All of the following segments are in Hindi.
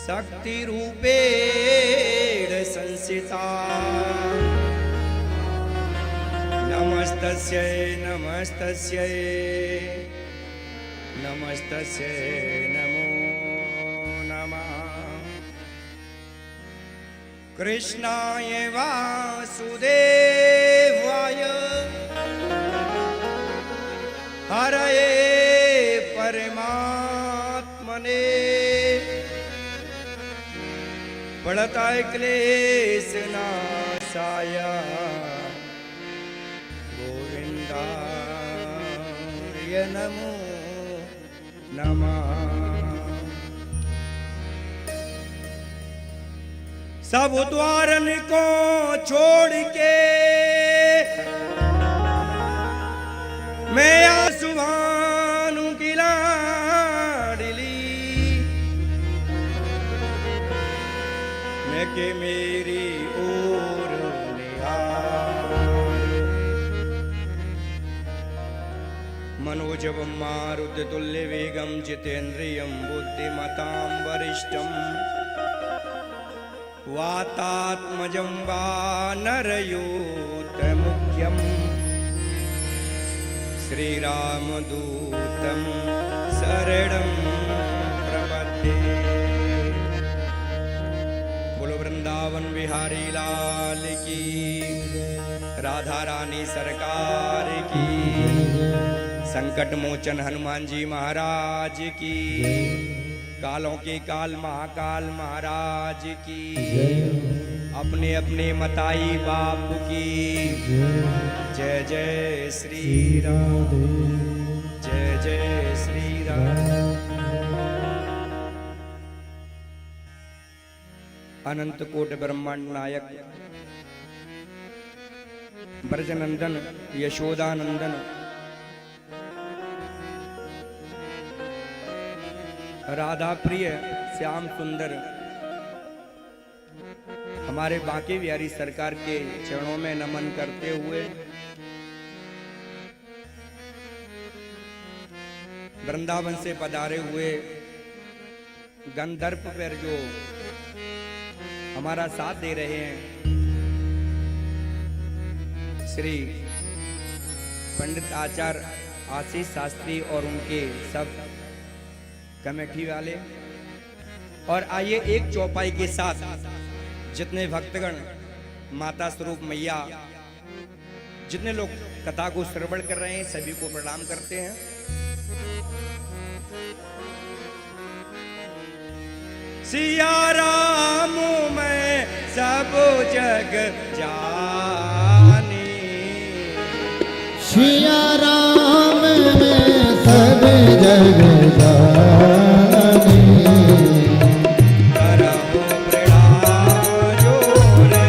शक्ति रूपेण संस्थिता नमस्तस्यै नमस्तस्यै नमस्तस्यै नमो नमः। कृष्णाय वासुदेवाय हरये परमात्मने प्रणताय क्लेशनाशाय गोविन्दाय नमो नमः। सब द्वारन को छोड़ के मैं आसुभानु की लाडली मैं के मेरी ओर निहार मनोजवं मारुततुल्य वेगं जितेन्द्रियं बुद्धिमतां वरिष्ठं वातात्मजं वानरयूथमुख्यं श्रीरामदूतं शरणं प्रपद्ये। बोलो वृंदावन बिहारी लाल की, राधा रानी सरकार की, संकट मोचन हनुमान जी महाराज की, कालों के काल महाकाल महाराज की, अपने अपने मताई बाप की। जय जय श्री राम, जय जय श्री राम। अनंत कोट ब्रह्मांड नायक ब्रजनंदन यशोदानंदन राधा प्रिय श्याम सुंदर हमारे बांके बिहारी सरकार के चरणों में नमन करते हुए वृंदावन से पधारे हुए गंधर्व पर जो हमारा साथ दे रहे हैं श्री पंडित आचार्य आशीष शास्त्री और उनके सब कमेटी वाले, और आइए एक चौपाई के साथ जितने भक्तगण माता स्वरूप मैया जितने लोग कथा को श्रवण कर रहे हैं सभी को प्रणाम करते हैं। सिया राम मैं सब जग जानी, सिया राम मैं सब जग जानी, करहु प्रणाम जोरे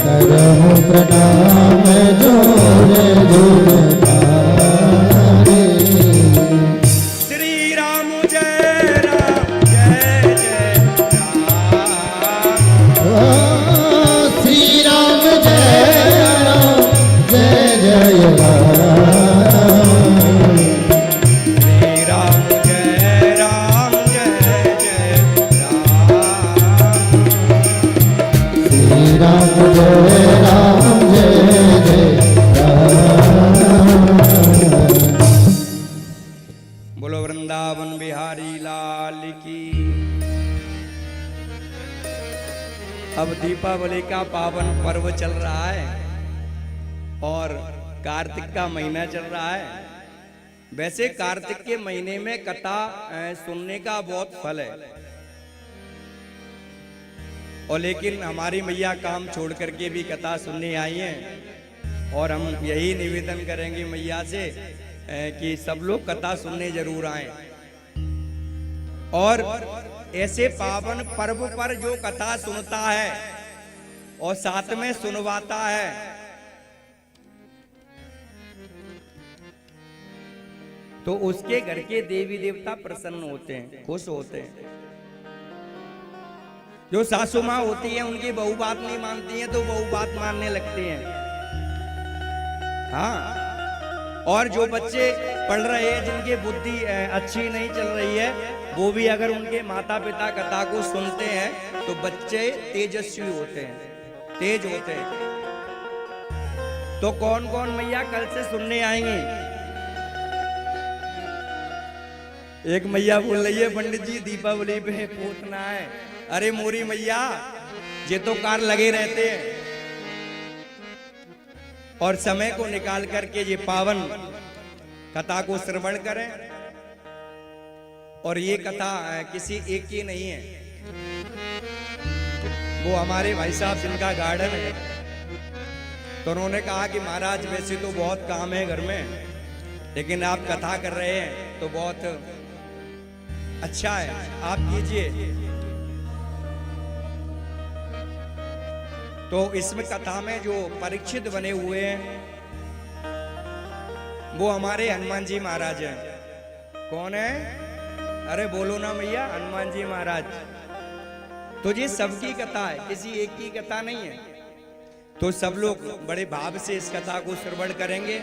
करहु प्रणाम जोरे जुगतारी। श्री राम जय राम जय जय राम, ओ श्री राम जय राम जय जय राम, श्री राम जय राम जय जय राम, श्री राम जय राम जय जय राम। बोलो वृंदावन बिहारी लाल की। अब दीपावली का पावन पर्व चल रहा है और कार्तिक का महीना चल रहा है। वैसे कार्तिक के महीने में कथा सुनने का बहुत फल है, और लेकिन हमारी मैया काम छोड़ करके भी कथा सुनने आई हैं, और हम यही निवेदन करेंगे मैया से कि सब लोग कथा सुनने जरूर आए। और ऐसे पावन पर्व पर जो कथा सुनता है और साथ में सुनवाता है, तो उसके घर के देवी देवता प्रसन्न होते हैं, खुश होते हैं। जो सासू माँ होती है उनकी बहू बात नहीं मानती है तो बहू बात मानने लगती हैं। हाँ, और जो बच्चे पढ़ रहे हैं, जिनकी बुद्धि अच्छी नहीं चल रही है, वो भी अगर उनके माता पिता कथा को सुनते हैं तो बच्चे तेजस्वी होते हैं, तेज होते हैं। तो कौन कौन मैया कल से सुनने आएंगे? एक मैया बोल रही है, पंडित जी दीपावली पे पूतना है। अरे मोरी मैया, ये तो कार लगे रहते हैं, और समय को निकाल करके ये पावन कथा को श्रवण करें। और ये कथा किसी एक की नहीं है, वो हमारे भाई साहब जिनका गार्डन है, तो उन्होंने कहा कि महाराज वैसे तो बहुत काम है घर में, लेकिन आप कथा कर रहे हैं तो बहुत अच्छा है, आप कीजिए। तो इसमें कथा में जो परीक्षित बने हुए हैं वो हमारे हनुमान जी महाराज हैं। कौन है? अरे बोलो ना मैया, हनुमान जी महाराज। तो ये सबकी कथा है, किसी एक की कथा नहीं है। तो सब लोग बड़े भाव से इस कथा को श्रवण करेंगे,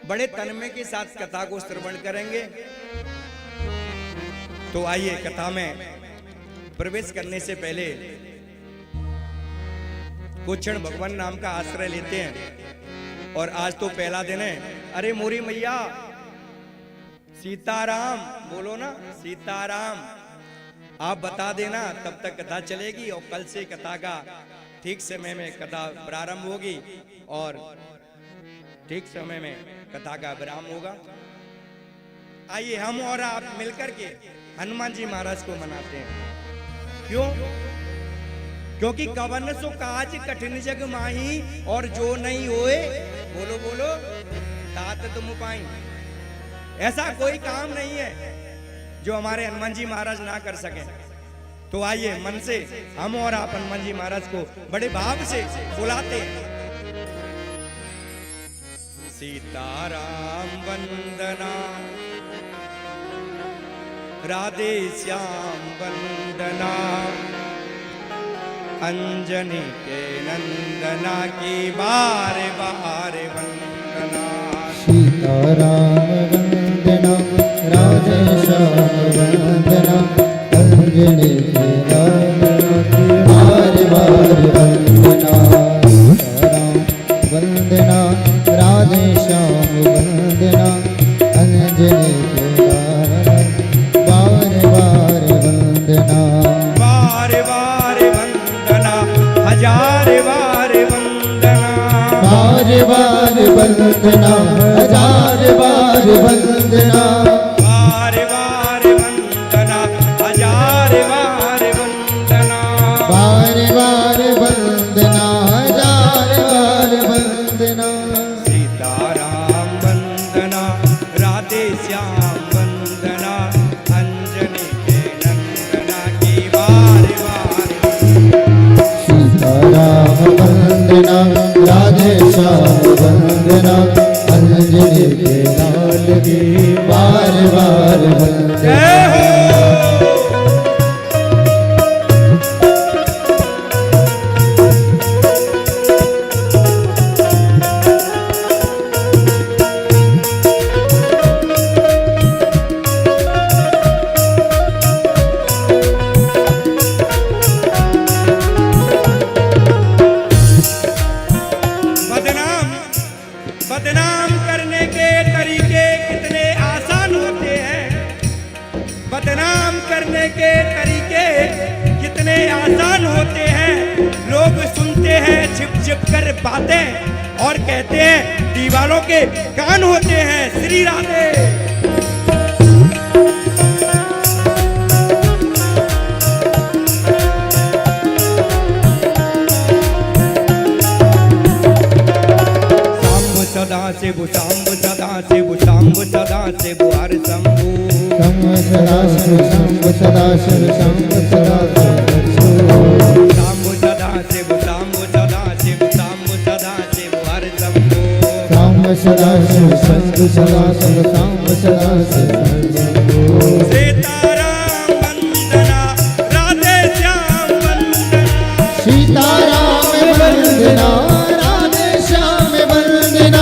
बड़े तन्मय के साथ कथा को श्रवण करेंगे। तो आइए कथा में प्रवेश करने से पहले कुछ क्षण भगवान नाम का आश्रय लेते हैं। और आज तो पहला दिन है। अरे मोरी मैया, सीताराम बोलो ना, सीताराम आप बता देना, तब तक कथा चलेगी। और कल से कथा का ठीक समय में कथा प्रारंभ होगी और ठीक समय में कथा का विराम होगा। आइए हम और आप मिलकर के हनुमान जी महाराज को मनाते हैं। क्यों? क्योंकि कवन सो काज कठिन जग माही, और जो नहीं होए बोलो बोलो तात तुम पाई। ऐसा कोई काम नहीं है जो हमारे हनुमान जी महाराज ना कर सके। तो आइए मन से हम और आप हनुमान जी महाराज को बड़े भाव से बुलाते हैं। सीताराम वंदना, राधे श्याम वंदना, अंजनी के नंदना की बार बार वंदना। सीताराम वंदना, राधे श्याम वंदना, अंजनी के नंदना की बार बार वंदना। सीताराम वंदना, राधे श्याम वंदना, अंजनी के बार बार वंदना। बार बार वंदना, हजार बार वंदना, बार बार वंदना, हजार बार वंदना, बार बार वंदना, हजार बार वंदना, बार बार वंदना, हजार बार वंदना। सीताराम वंदना, राधे श्याम वंदना, अंजनी के नंदना की बार बार। सीताराम वंदना, राधे श्याम वंदना, अंजनी के लाल की बार बार वंदना। जय हो। बदनाम करने के तरीके कितने आसान होते हैं, बदनाम करने के तरीके कितने आसान होते हैं। लोग सुनते हैं छिप छिप कर बातें और कहते हैं दीवारों के कान होते हैं। श्री राधे। सदा से वो सांब, सदा से वो सांब, सदा से वो हर शंभु। सदा शिव शंभु, सदा शिव शंभु, सदा सांब सदा से वो सांब, सदा से वो सांब, सदा से वो हर शंभु। सांब सदा शिव शंभु, सदा शिव सांब, सदा शिव। सीताराम वंदना, राधे श्याम वंदना। सीताराम वंदना, राधे श्याम वंदना,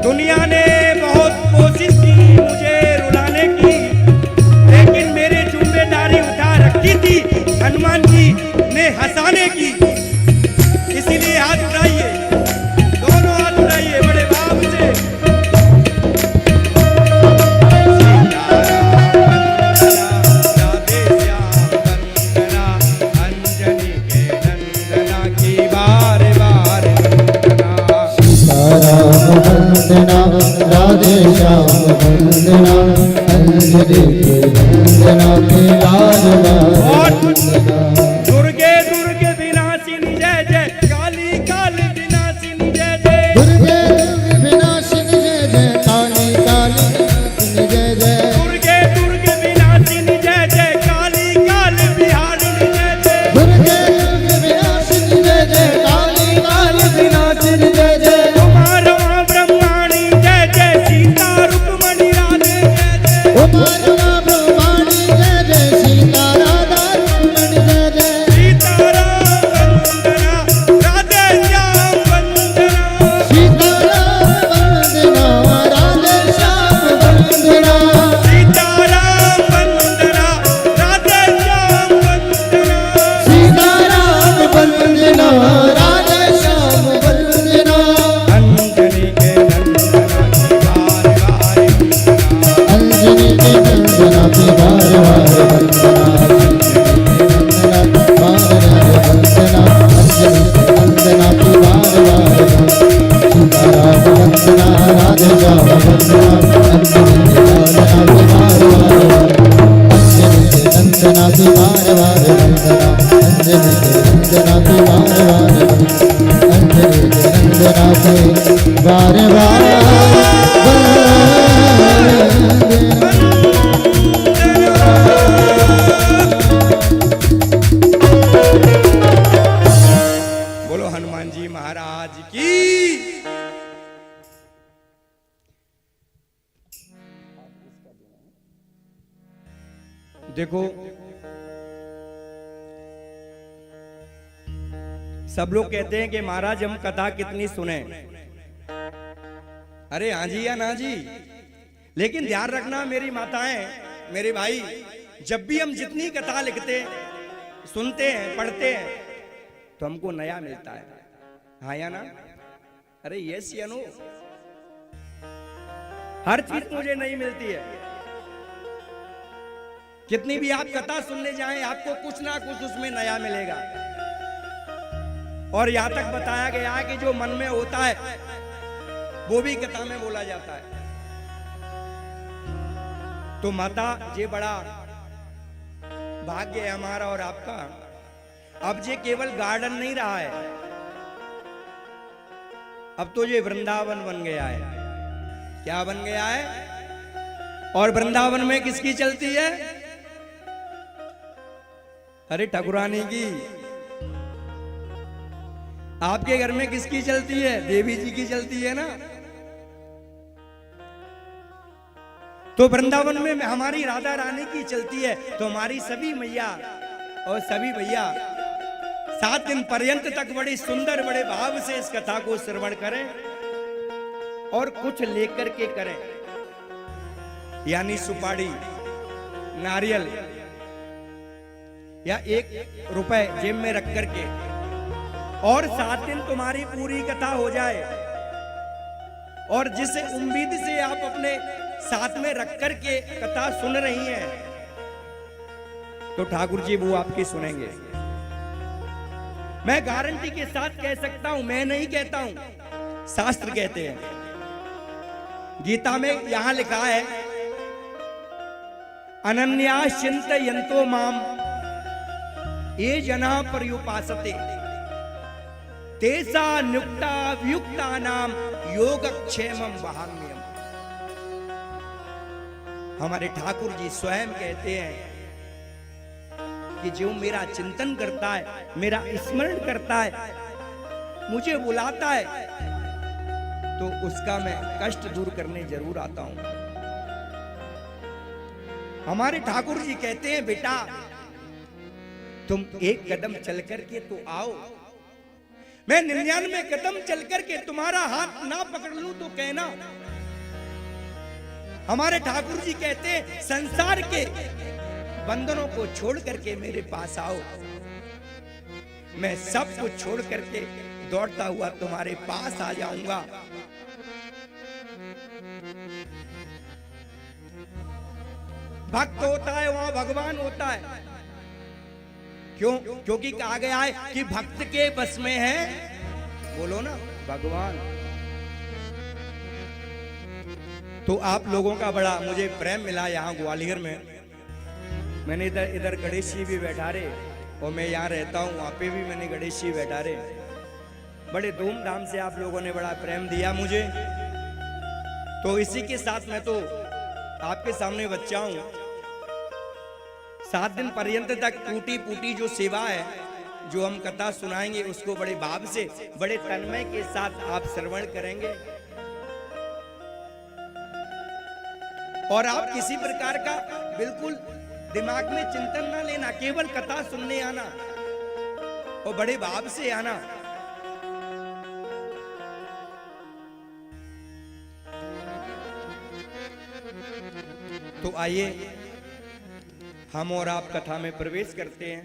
दुनिया ने बहुत कोशिश की मुझे रुलाने की, लेकिन मेरी जिम्मेदारी उठा रखी थी हनुमान जी ने हंसाने की। इसीलिए हाथ उठाइए, दोनों हाथ उठाइए बड़े भाव से। राधे श्याम वंदना, अंजनी के नंदना की बार बार वंदना। सीताराम वंदना, राधे श्याम वंदना, अंजनी के वंदना की बार बार वंदना। दुर्गे दुर्गे विनाशिनी जय जय, काली काली विनाशिनी जय जय। दुर्गे दुर्गे विनाशिनी जय जय, काली काली विनाशिनी जय जय। दुर्गे दुर्गे विनाशिनी जय जय, काली काली बिहारिणी जय जय। दुर्गे दुर्गे विनाशिनी जय जय, काली काली विनाशिनी जय जय। उमा रमा ब्रह्माणी जय जय, सीता रुक्मणी राधे जय जय। उमा रमा ब्रह्माणी जय जय, सीता राधा रुक्मणी जय जय। सीताराम वंदना, राधे श्याम वंदना। सीताराम वंदना, राधे श्याम वंदना। सीताराम वंदना, राधे श्याम वंदना। सीताराम वंदना, राधे श्याम वंदना। अंजनी के नंदना की बार बार वंदना। अंजनी के नंदना की बार बार वंदना। अंजनी के नंदना की बार बार वंदना। सीताराम वंदना, राधे श्याम वंदना। अंजनी के नंदना की बार बार वंदना। अंजनी के नंदना की बार बार वंदना। अंजनी के नंदना की बार बार वंदना। अंजनी के नंदना की बार बार वंदना। बोलो हनुमान जी महाराज की। देखो सब लोग कहते हैं कि महाराज हम कथा कितनी सुने। अरे हाँ जी या ना जी, लेकिन ध्यान रखना मेरी माताएं, मेरे भाई, जब भी हम जितनी कथा लिखते सुनते हैं पढ़ते हैं तो हमको नया मिलता है। हाँ या ना? अरे यस या नो? हर चीज मुझे नहीं मिलती है। कितनी भी आप कथा सुनने जाएं आपको कुछ ना कुछ उसमें नया मिलेगा। और यहां तक बताया गया है कि जो मन में होता है वो भी कथा में बोला जाता है। तो माता ये बड़ा भाग्य है हमारा और आपका। अब ये केवल गार्डन नहीं रहा है, अब तो ये वृंदावन बन गया है। क्या बन गया है? और वृंदावन में किसकी चलती है? अरे ठाकुरानी की। आपके घर में किसकी चलती है? देवी जी की चलती है ना। तो वृंदावन में हमारी राधा रानी की चलती है। तो हमारी सभी मैया और सभी भैया 7 दिन पर्यंत तक बड़ी सुंदर बड़े भाव से इस कथा को श्रवण करें और कुछ लेकर के करें, यानी सुपारी, नारियल या 1 रुपए जेब में रख करके, और 7 दिन तुम्हारी पूरी कथा हो जाए। और जिस उम्मीद से आप अपने साथ में रख करके कथा सुन रही हैं तो ठाकुर जी वो आपकी सुनेंगे। मैं गारंटी के साथ कह सकता हूं, मैं नहीं कहता हूं, शास्त्र कहते हैं। गीता में यहां लिखा है, अनन्या चिंतयन्तो माम ये जना पर्युपासते तेसा नियुक्ता वियुक्ता नाम योगक्षेमम वहाम्यम। हमारे ठाकुर जी स्वयं कहते हैं कि जो मेरा चिंतन करता है, मेरा स्मरण करता है, मुझे बुलाता है, तो उसका मैं कष्ट दूर करने जरूर आता हूं। हमारे ठाकुर जी कहते हैं, बेटा तुम एक कदम चल करके तो आओ, मैं 99 कदम चल करके तुम्हारा हाथ ना पकड़ लूं तो कहना। हमारे ठाकुर जी कहते हैं संसार के बंधनों को छोड़ करके मेरे पास आओ, मैं सब कुछ छोड़ करके दौड़ता हुआ तुम्हारे पास आ जाऊंगा। भक्त होता है वहां भगवान होता है। क्यों? क्योंकि कहा गया है कि भक्त के बस में है, बोलो ना, भगवान। तो आप लोगों का बड़ा मुझे प्रेम मिला यहाँ ग्वालियर में। मैंने इधर गणेश जी भी बैठा रहे, और मैं यहाँ रहता हूँ, वहाँ पे भी मैंने गणेश जी बैठा रहे। बड़े धूमधाम से आप लोगों ने बड़ा प्रेम दिया मुझे। तो इसी के साथ मैं तो आपके सामने बच्चा हूँ। 7 दिन पर्यंत तक टूटी फूटी जो सेवा है, जो हम कथा सुनाएंगे, उसको बड़े भाव से, बड़े तन्मय के साथ आप श्रवण करेंगे। और आप किसी प्रकार का बिल्कुल दिमाग में चिंतन ना लेना, केवल कथा सुनने आना और बड़े भाव से आना। तो आइए हम और आप कथा में प्रवेश करते हैं।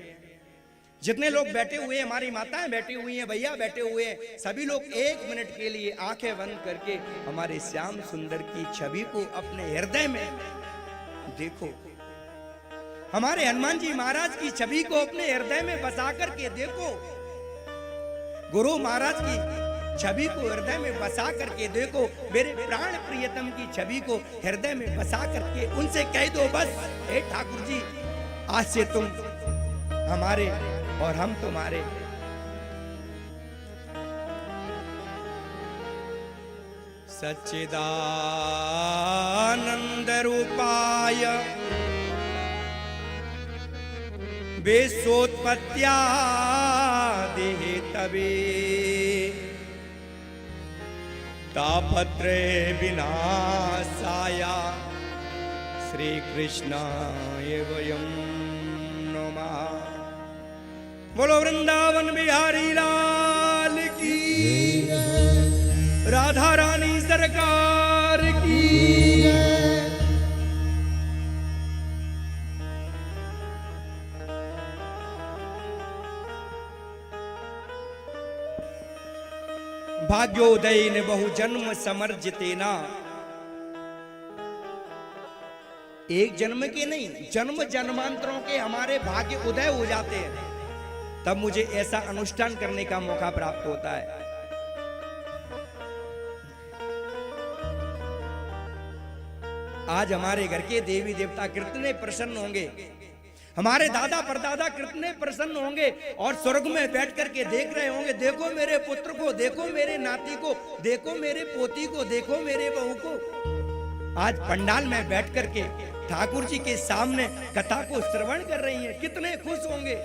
जितने लोग बैठे हुए हैं, हमारी माताएं बैठी हुई हैं, भैया बैठे हुए हैं, सभी लोग 1 मिनट के लिए आंखें बंद करके हमारे श्याम सुंदर की छवि को अपने हृदय में देखो। हमारे हनुमान जी महाराज की छवि को अपने हृदय में बसा करके देखो। गुरु महाराज की छवि को हृदय में बसा करके देखो। मेरे प्राण प्रियतम की छवि को हृदय में बसा करके उनसे कह दो, बस हे ठाकुर जी, आज से तुम हमारे और हम तुम्हारे। सच्चिदानंद रूपाय विश्वोत्पत्त्या देहे तवे तापत्रे विनाशाय श्री कृष्णाय वयं नमः। बोलो वृंदावन बिहारी लाल की, राधा रानी सरकार की। भाग्योदय ने बहु जन्म समर्जितेना। एक जन्म के नहीं, जन्म जन्मांतरों के हमारे भाग्य उदय हो जाते हैं, तब मुझे ऐसा अनुष्ठान करने का मौका प्राप्त होता है। आज हमारे घर के देवी देवता कितने प्रसन्न होंगे, हमारे दादा परदादा कितने प्रसन्न होंगे, और स्वर्ग में बैठ करके देख रहे होंगे, देखो मेरे पुत्र को, देखो मेरे नाती को, देखो मेरे पोती को, देखो मेरे बहू को। आज पंडाल में बैठ करके ठाकुर जी के सामने कथा को श्रवण कर रही हैं, कितने खुश होंगे।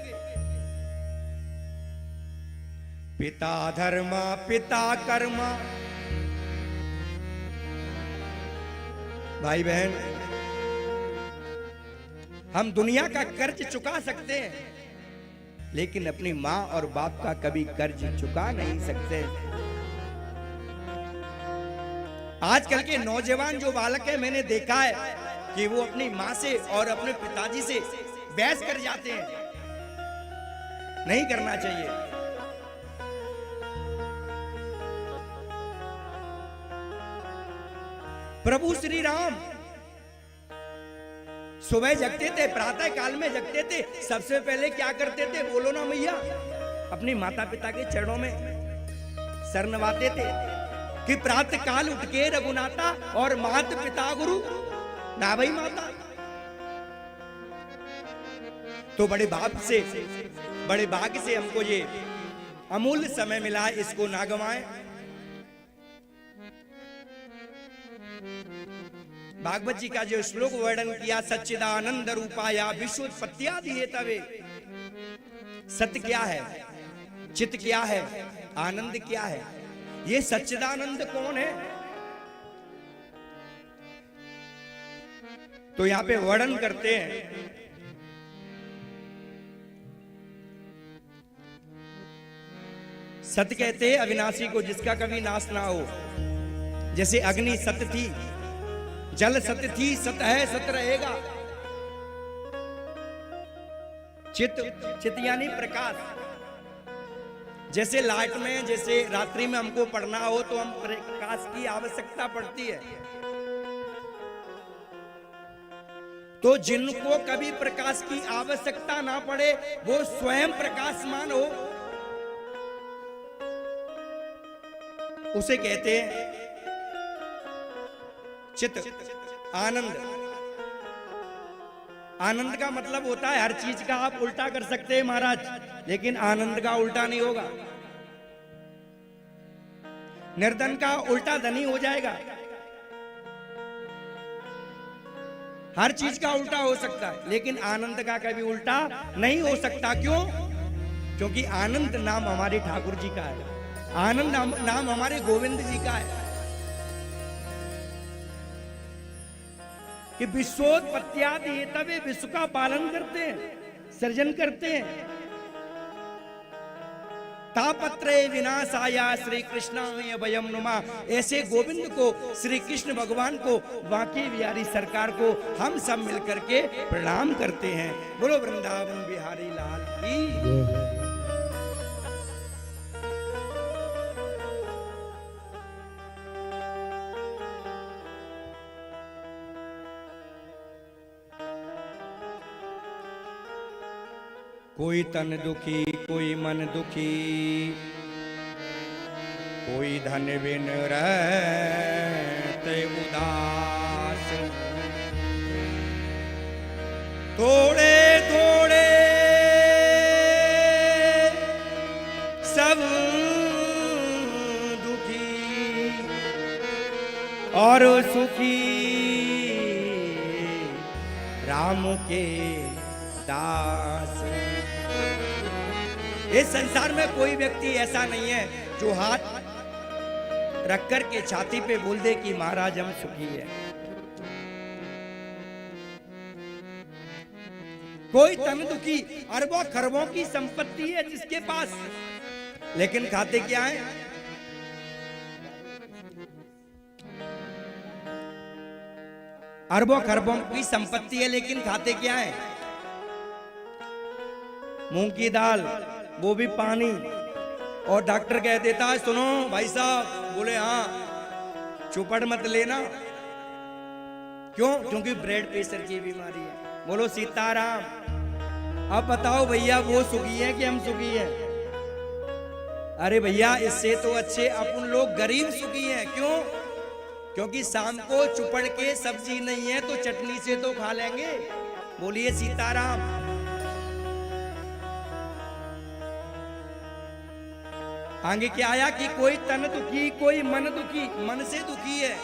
पिता धर्मा पिता कर्मा। भाई बहन, हम दुनिया का कर्ज चुका सकते हैं, लेकिन अपनी माँ और बाप का कभी कर्ज चुका नहीं सकते। आजकल के नौजवान जो बालक है, मैंने देखा है कि वो अपनी माँ से और अपने पिताजी से बहस कर जाते हैं। नहीं करना चाहिए। प्रभु श्री राम सुबह जगते थे, प्रातः काल में जगते थे, सबसे पहले क्या करते थे, बोलो ना मैया, अपने माता पिता के चरणों में सर नवाते थे कि प्रातः काल उठ के रघुनाथा और मात पिता गुरु ना भाई माता। तो बड़े भाग से, बड़े भाग्य से हमको ये अमूल्य समय मिला है, इसको ना गवाएं। भागवत जी का जो श्लोक वर्णन किया, सच्चिदानंद रूपाया विश्वोत्पत्त्यादि हेतवे। सत्य क्या है, चित्त क्या है, आनंद क्या है, ये सच्चिदानंद कौन है? तो यहां पे वर्णन करते हैं, सत्य कहते हैं अविनाशी को, जिसका कभी नाश ना हो। जैसे अग्नि सत्य थी, जल सत्य थी, सत्य है, सत्य रहेगा। चित, चित यानी प्रकाश। जैसे लाइट में, जैसे रात्रि में हमको पढ़ना हो तो हम प्रकाश की आवश्यकता पड़ती है। तो जिनको कभी प्रकाश की आवश्यकता ना पड़े, वो स्वयं प्रकाशमान हो, उसे कहते हैं चित, आनंद। आनंद का मतलब होता है हर चीज का आप उल्टा कर सकते हैं महाराज, लेकिन आनंद का उल्टा नहीं होगा। निर्धन का उल्टा धनी हो जाएगा। हर चीज का उल्टा हो सकता है, लेकिन आनंद का कभी उल्टा नहीं हो सकता। क्यों? क्योंकि आनंद नाम हमारे ठाकुर जी का है, आनंद नाम हमारे गोविंद जी का है। कि विश्वोत्पत्त्यादि हेतवे, विश्व का पालन करते हैं, सृजन करते हैं। तापत्रे विनाशाया श्री कृष्णाय वयम नुमा, ऐसे गोविंद को, श्री कृष्ण भगवान को, बांके बिहारी सरकार को हम सब मिलकर के प्रणाम करते हैं। बोलो वृंदावन बिहारी लाल की। कोई तन दुखी, कोई मन दुखी, कोई धन बिन रहते उदास। थोड़े थोड़े सब दुखी और सुखी राम के दास। इस संसार में कोई व्यक्ति ऐसा नहीं है जो हाथ रख कर के छाती पे बोल दे कि महाराज हम सुखी है। कोई तन दुखी, अरबों खरबों की संपत्ति है जिसके पास, लेकिन खाते क्या है? अरबों खरबों की संपत्ति है, लेकिन खाते क्या है? मूंग की दाल, वो भी पानी। और डॉक्टर कह देता है सुनो भाई साहब, बोले हाँ चुपड़ मत लेना। क्यों? क्योंकि ब्लड प्रेशर की बीमारी है। बोलो सीताराम। अब बताओ भैया वो सुखी है कि हम सुखी है? अरे भैया इससे तो अच्छे अपन लोग गरीब सुखी हैं। क्यों? क्योंकि शाम को चुपड़ के सब्जी नहीं है तो चटनी से तो खा लेंगे। बोलिए सीताराम। आगे क्या आया कि कोई तन दुखी, कोई मन दुखी, मन से दुखी है।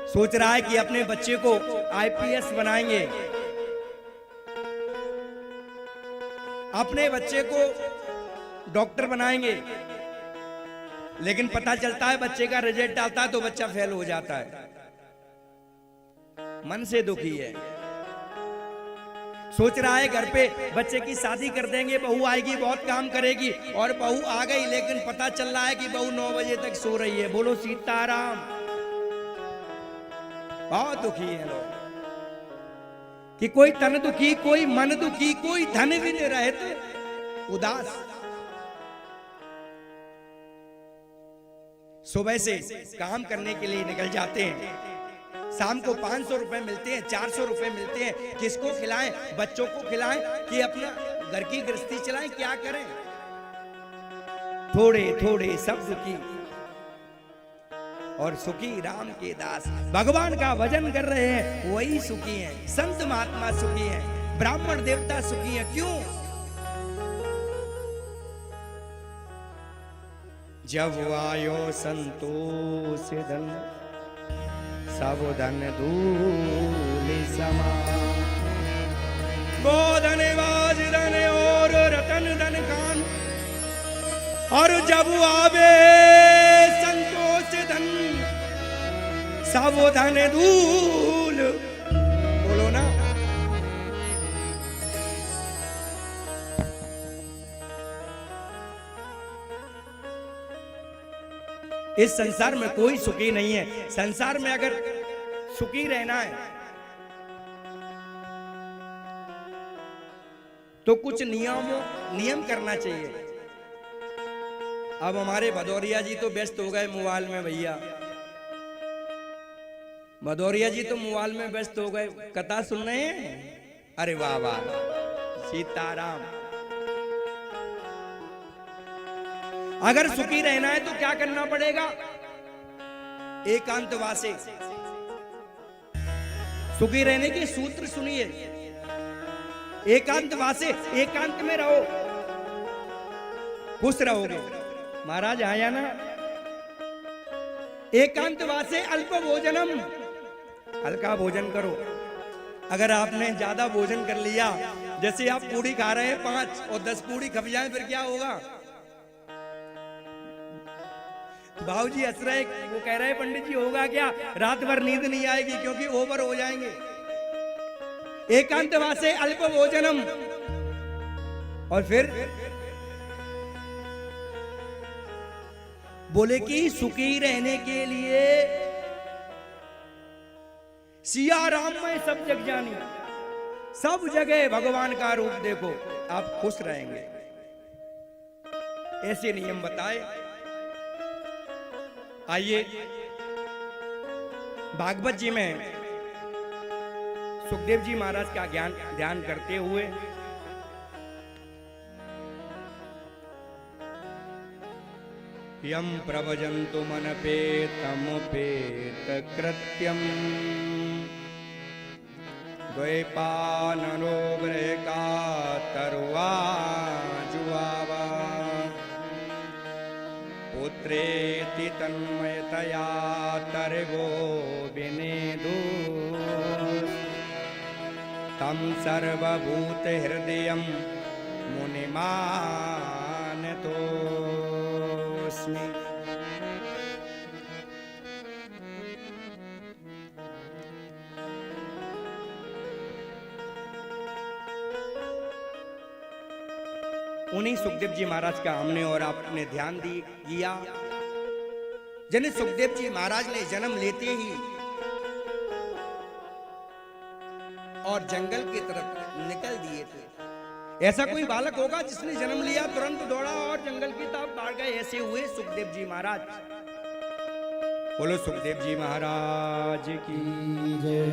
सोच रहा है कि अपने बच्चे को आईपीएस बनाएंगे, अपने बच्चे को डॉक्टर बनाएंगे, लेकिन पता चलता है बच्चे का रिजल्ट आता है तो बच्चा फेल हो जाता है। मन से दुखी है। सोच रहा है घर पे बच्चे की शादी कर देंगे, बहू आएगी बहुत काम करेगी, और बहू आ गई लेकिन पता चल रहा है कि बहू 9 बजे तक सो रही है। बोलो सीताराम। बहुत दुखी है लोग कि कोई तन दुखी, कोई मन दुखी, कोई धन भी नहीं रहते उदास। सुबह से काम करने के लिए निकल जाते हैं, शाम को 500 रुपए मिलते हैं, 400 रुपए मिलते हैं। किसको खिलाएं? बच्चों को खिलाएं कि अपना घर की गृहस्थी चलाएं? क्या करें? थोड़े थोड़े सब दुखी और सुखी राम के दास। भगवान का भजन कर रहे हैं वही सुखी हैं। संत महात्मा सुखी हैं, ब्राह्मण देवता सुखी हैं। क्यों? जब आयो संतोष धन, सब धन धूल समा। गोधन बाज धन और रतन धन खान, और जब आवे संतोष धन, सब धन धूल। बोलो ना। इस संसार में कोई सुखी नहीं है। संसार में अगर सुखी रहना है तो कुछ नियम करना चाहिए। अब हमारे भदौरिया जी तो व्यस्त हो गए मोबाइल में भैया, भदौरिया जी तो मोबाइल में व्यस्त हो गए, कथा सुन रहे हैं। अरे वाह वाह, सीताराम। अगर सुखी रहना है तो क्या करना पड़ेगा? एकांतवासे। सुखी रहने के सूत्र सुनिए। एकांतवासे, एकांत में रहो, खुश रहोगे। महाराज आया ना, एकांतवासे अल्प भोजनम, हल्का भोजन करो। अगर आपने ज्यादा भोजन कर लिया, जैसे आप पूड़ी खा रहे हैं 5 और 10 पूड़ी खप जाए, फिर क्या होगा? भाऊजी हंस रहे, वो कह रहे पंडित जी होगा क्या? रात भर नींद नहीं आएगी क्योंकि ओवर हो जाएंगे। एकांतवासे अल्प भोजनम, और फिर बोले कि सुखी रहने के लिए सिया राम में सब जग जानी, सब जगह भगवान का रूप देखो, आप खुश रहेंगे। ऐसे नियम बताए। आइए भागवत जी में सुखदेव जी महाराज का ध्यान करते हुए यम प्रभजन्तु मनपेतमुपेत कृत्यम द्वैपाननो कातरुआ जुआवा पुत्रेति तन्मयतया तर्वो विनेदु तम सर्वभूत हृदयं मुनिमानतोस्मि। उन्हीं सुखदेव जी महाराज का हमने और आपने ध्यान दिया, जिन्हें सुखदेव जी महाराज ने जन्म लेते ही और जंगल की तरफ निकल दिए थे। ऐसा कोई बालक होगा जिसने जन्म लिया तुरंत दौड़ा और जंगल की तरफ भाग गए? ऐसे हुए सुखदेव जी महाराज। बोलो सुखदेव जी महाराज की जय।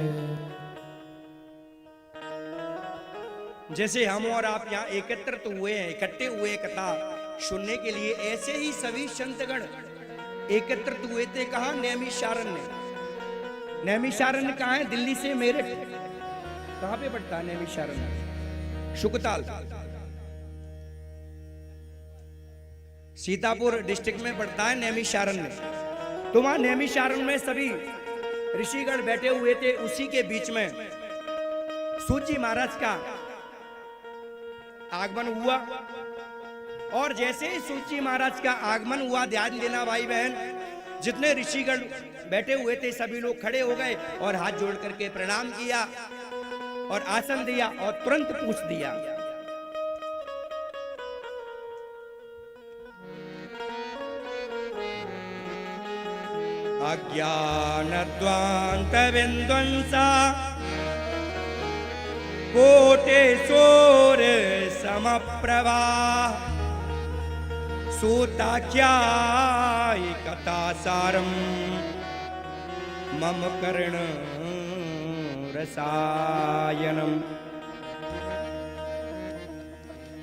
जैसे हम और आप यहाँ एकत्रित हुए हैं, इकट्ठे हुए कथा सुनने के लिए, ऐसे ही सभी संतगण एकत्रित हुए थे। कहा? नैमिषारण्य। नैमिषारण्य कहाँ है? दिल्ली से मेरठ। कहाँ पे पड़ता है नैमिषारण्य? शुकताल, सीतापुर डिस्ट्रिक्ट में पड़ता है नैमिषारण्य। तो वहां नैमिषारण्य में सभी ऋषिगण बैठे हुए थे। उसी के बीच में सूत जी महाराज का आगमन हुआ, और जैसे ही सूत जी महाराज का आगमन हुआ, ध्यान देना भाई बहन, जितने ऋषिगण बैठे हुए थे सभी लोग खड़े हो गए और हाथ जोड़ करके प्रणाम किया और आसन दिया और तुरंत पूछ दिया। अज्ञानध्वांत विध्वंसा कोटेश्वर समप्रभा सूताख्यायि कथासारम मम कर्ण रसायनम।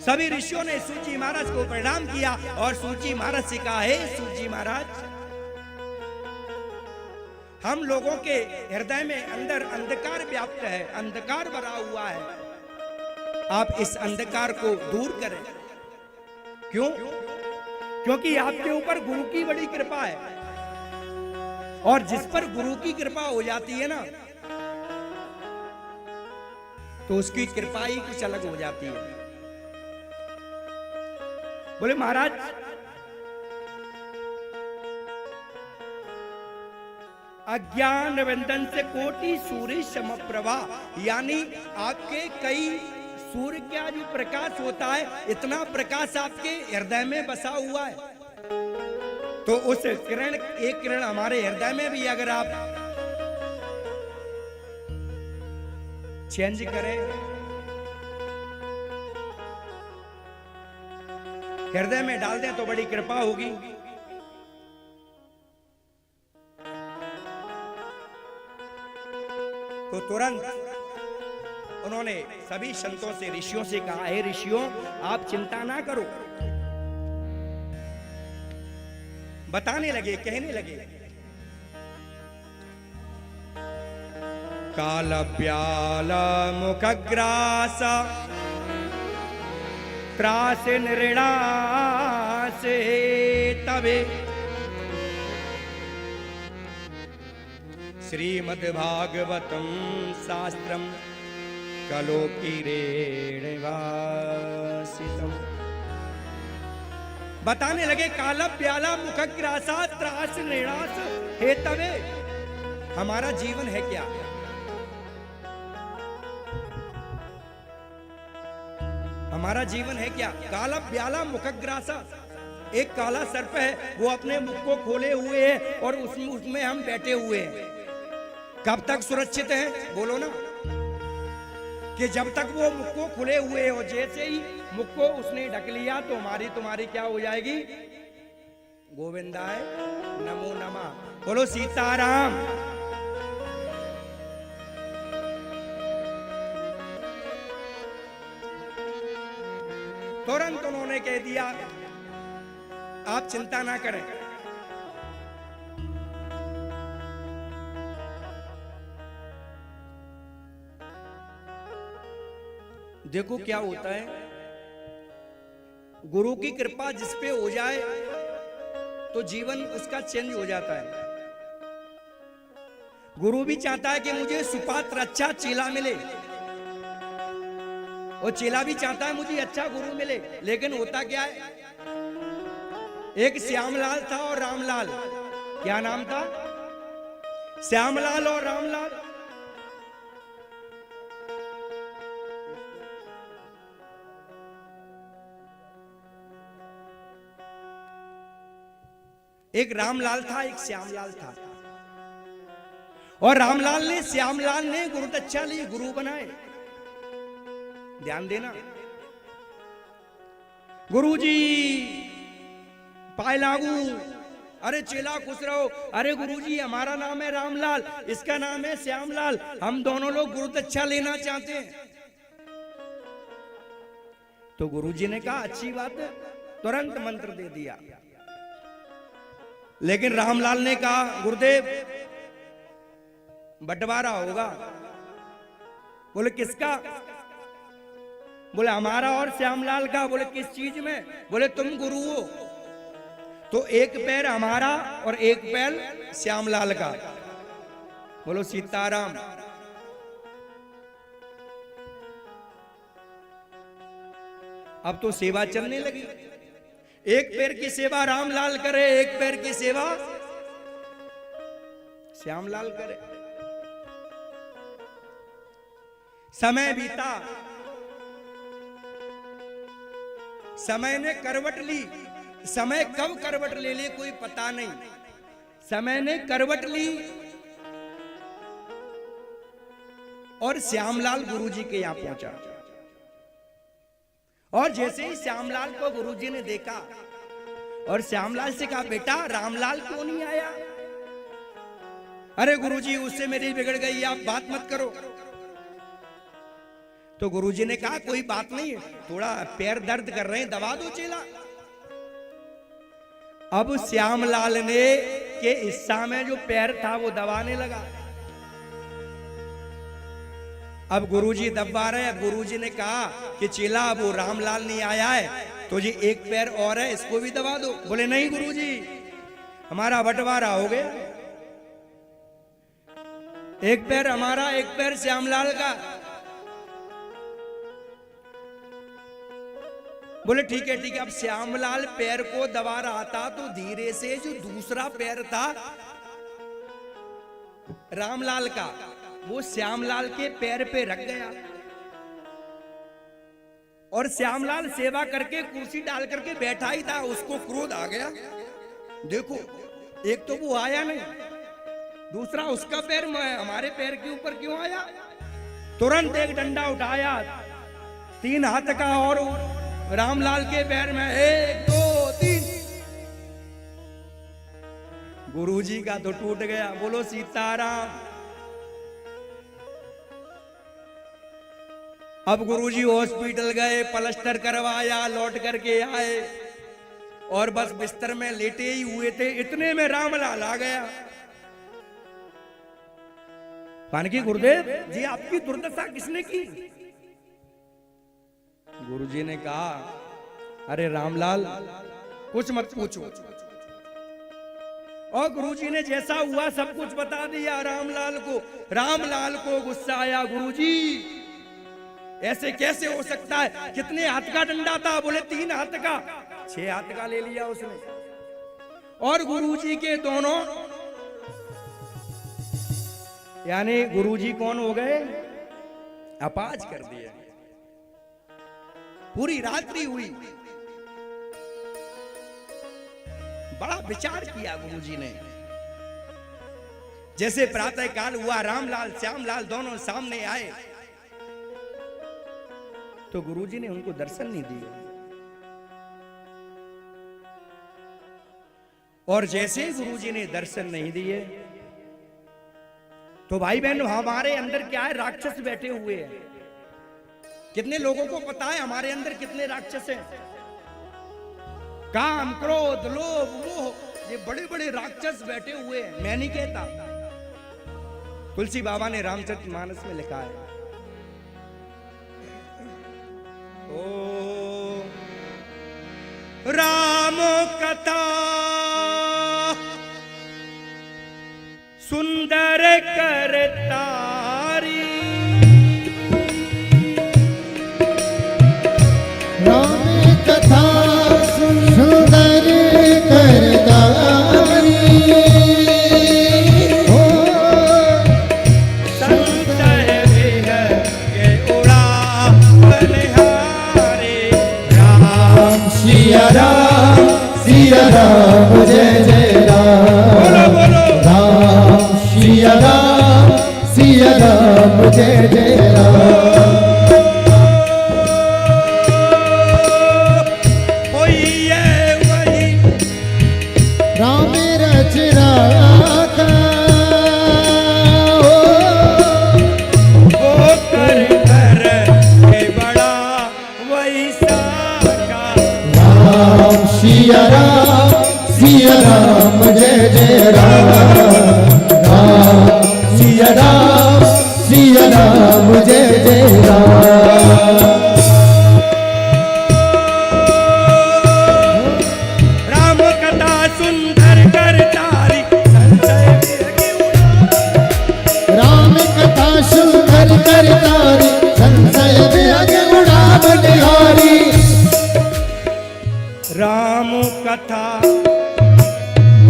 सभी ऋषियों ने सूत जी महाराज को प्रणाम किया और सूत जी महाराज से कहा, हे सूत जी महाराज, हम लोगों के हृदय में अंदर अंधकार व्याप्त है, अंधकार भरा हुआ है। आप इस अंधकार को दूर करें। क्यों? क्योंकि आपके ऊपर गुरु की बड़ी कृपा है, और जिस पर गुरु की कृपा हो जाती है ना, तो उसकी कृपा ही कुछ अलग हो जाती है। बोले महाराज, अज्ञान बंधन से कोटि सूर्य समप्रभा, यानी आपके कई सूर्य का जो प्रकाश होता है, इतना प्रकाश आपके हृदय में बसा हुआ है। तो उस किरण, एक किरण हमारे हृदय में भी अगर आप चेंज करें, हृदय में डाल दें तो बड़ी कृपा होगी। तो तुरंत उन्होंने सभी संतों से, ऋषियों से कहा, हे ऋषियों, आप चिंता ना करो। बताने लगे, कहने लगे, काल प्याल मुखग्रास त्रास नृणास तबे श्रीमद्भागवतम शास्त्रम कलोकिरेणवासितम। बताने लगे, काला प्याला मुखग्रासा त्रास नृणास हेतवे। हमारा जीवन है क्या? हमारा जीवन है क्या? काला प्याला मुखग्रासा, एक काला सर्प है, वो अपने मुख को खोले हुए है और उसमें हम बैठे हुए हैं। कब तक सुरक्षित हैं? बोलो ना, कि जब तक वो मुख को खुले हुए हो, जैसे ही मुख को उसने ढक लिया तो हमारी तुम्हारी क्या हो जाएगी? गोविंदाय नमो नमः। बोलो सीताराम। तुरंत उन्होंने कह दिया, आप चिंता ना करें। देखो क्या होता है, गुरु की कृपा जिस पे हो जाए तो जीवन उसका चेंज हो जाता है। गुरु भी चाहता है कि मुझे सुपात्र अच्छा चेला मिले, और चेला भी चाहता है मुझे अच्छा गुरु मिले। लेकिन होता क्या है, एक श्यामलाल था और रामलाल। क्या नाम था? श्यामलाल और रामलाल। एक रामलाल था, एक श्यामलाल था। और रामलाल ने, श्यामलाल ने गुरु दक्षा ली, गुरु बनाए। ध्यान देना, गुरुजी पाए लागू, अरे चेला खुश रहो, अरे गुरुजी हमारा नाम है रामलाल, इसका नाम है श्यामलाल, हम दोनों लोग गुरु दक्षा लेना चाहते हैं। तो गुरुजी ने कहा अच्छी बात है, तुरंत मंत्र दे दिया। लेकिन रामलाल ने कहा गुरुदेव बंटवारा होगा। बोले किसका? बोले हमारा और श्यामलाल का। बोले किस चीज में? बोले तुम गुरु हो तो एक पैर हमारा और एक पैर श्यामलाल का। बोलो सीताराम। अब तो सेवा चलने लगी। एक पैर की सेवा रामलाल करे, एक पैर की सेवा श्यामलाल करे। समय बीता, समय ने करवट ली। समय कब करवट ले ले कोई पता नहीं। समय ने करवट ली और श्यामलाल गुरुजी के यहां पहुंचा। और जैसे ही श्यामलाल को गुरुजी ने देखा और श्यामलाल से कहा बेटा रामलाल क्यों नहीं आया? अरे गुरुजी उससे मेरी बिगड़ गई, आप बात मत करो। तो गुरुजी ने कहा कोई बात नहीं, थोड़ा पैर दर्द कर रहे हैं, दबा दो चेला। अब श्यामलाल ने के हिस्सा में जो पैर था वो दबाने लगा। अब गुरुजी दबा रहे हैं। गुरुजी ने कहा कि चेला वो रामलाल नहीं आया है तो जी एक पैर और है, इसको भी दबा दो। बोले नहीं गुरुजी हमारा बंटवारा हो गया, एक पैर हमारा एक पैर श्यामलाल का। बोले ठीक है ठीक है। अब श्यामलाल पैर को दबा रहा था तो धीरे से जो दूसरा पैर था रामलाल का वो श्यामलाल के पैर पे रख गया और श्यामलाल सेवा करके कुर्सी डाल करके बैठा ही था। उसको क्रोध आ गया। देखो, एक तो वो आया नहीं, दूसरा उसका पैर हमारे पैर के ऊपर क्यों आया? तुरंत एक डंडा उठाया, 3 हाथ का, और रामलाल के पैर में 1 2 3। गुरुजी का तो टूट गया। बोलो सीताराम। अब गुरुजी हॉस्पिटल गए, प्लास्टर करवाया, लौट करके आए, और बस बिस्तर में लेटे ही हुए थे, इतने में रामलाल आ गया। पानकी गुरुदेव जी, आपकी दुर्दशा किसने की? गुरुजी ने कहा, अरे रामलाल कुछ मत पूछो। और गुरुजी ने जैसा हुआ सब कुछ बता दिया रामलाल को। रामलाल को गुस्सा आया, गुरुजी ऐसे कैसे हो सकता है? कितने हाथ का डंडा था? बोले 3 हाथ का। 6 हाथ का ले लिया उसने, और गुरुजी के दोनों, यानी गुरुजी कौन हो गए? अपाज कर दिए। पूरी रात्रि हुई, बड़ा विचार किया गुरुजी ने। जैसे प्रातः काल हुआ, रामलाल श्यामलाल दोनों सामने आए, तो गुरुजी ने उनको दर्शन नहीं दिया। और जैसे ही गुरुजी ने दर्शन नहीं दिए, तो भाई बहन हमारे अंदर क्या है? राक्षस बैठे हुए हैं। कितने लोगों को पता है हमारे अंदर कितने राक्षस हैं? काम, क्रोध, लोभ, मोह, ये बड़े बड़े राक्षस बैठे हुए हैं। मैं नहीं कहता, तुलसी बाबा ने रामचरितमानस में लिखा है। ओ राम कथा सुंदर करतारी, राम कथा सुंदर करतारी, हो संशय विहग उड़ावनहारे। राम सिया राम सिया राम जय जय राम। बोलो बोलो। राम सिया राम जय जय राम। राम रच राखा, वो कर कर के बड़ा वैसा का। राम सिया राम जय जय राम। राम सिया राम जय जय राम। राम कथा सुंदर करतारी, संशय विहग उड़ावनहारे। राम कथा सुंदर करतारी, संशय विहग उड़ावनहारी। राम कथा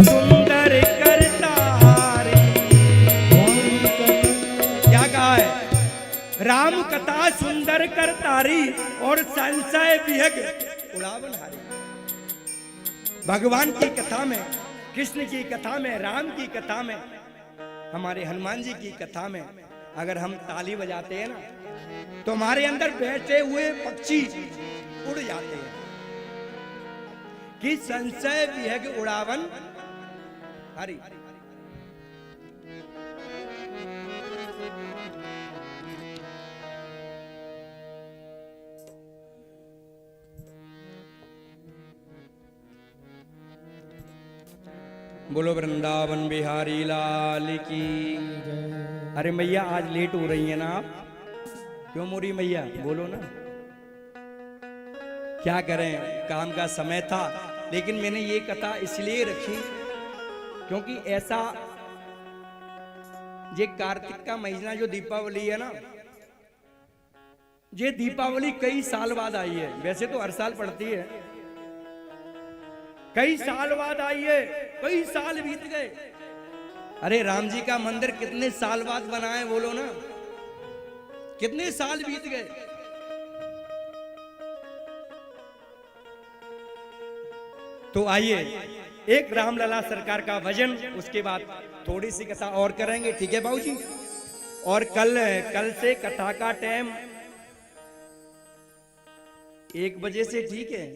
सुंदर करतारी, क्या कहा है? राम कथा सुंदर करतारी और संशय विहग उड़ावनहारी। भगवान की कथा में, कृष्ण की कथा में, राम की कथा में, हमारे हनुमान जी की कथा में अगर हम ताली बजाते हैं ना, तो हमारे अंदर बैठे हुए पक्षी उड़ जाते हैं कि संशय विहग उड़ावन हरि। बोलो वृंदावन बिहारी लाल की। अरे मैया आज लेट हो रही है ना आप? क्यों मोरी मैया? बोलो ना। क्या करें, काम का समय था, लेकिन मैंने ये कथा इसलिए रखी क्योंकि ऐसा ये कार्तिक का महीना जो दीपावली है ना, ये दीपावली कई साल बाद आई है। वैसे तो हर साल पड़ती है, कई साल बाद आई है, कई साल बीत गए। अरे राम जी का मंदिर कितने साल बाद बना है? बोलो ना, कितने साल बीत गए। तो आइए एक रामलला सरकार का भजन, उसके बाद थोड़ी सी कथा और करेंगे, ठीक है बाबू जी। और कल से कथा का टाइम 1 बजे से, ठीक है।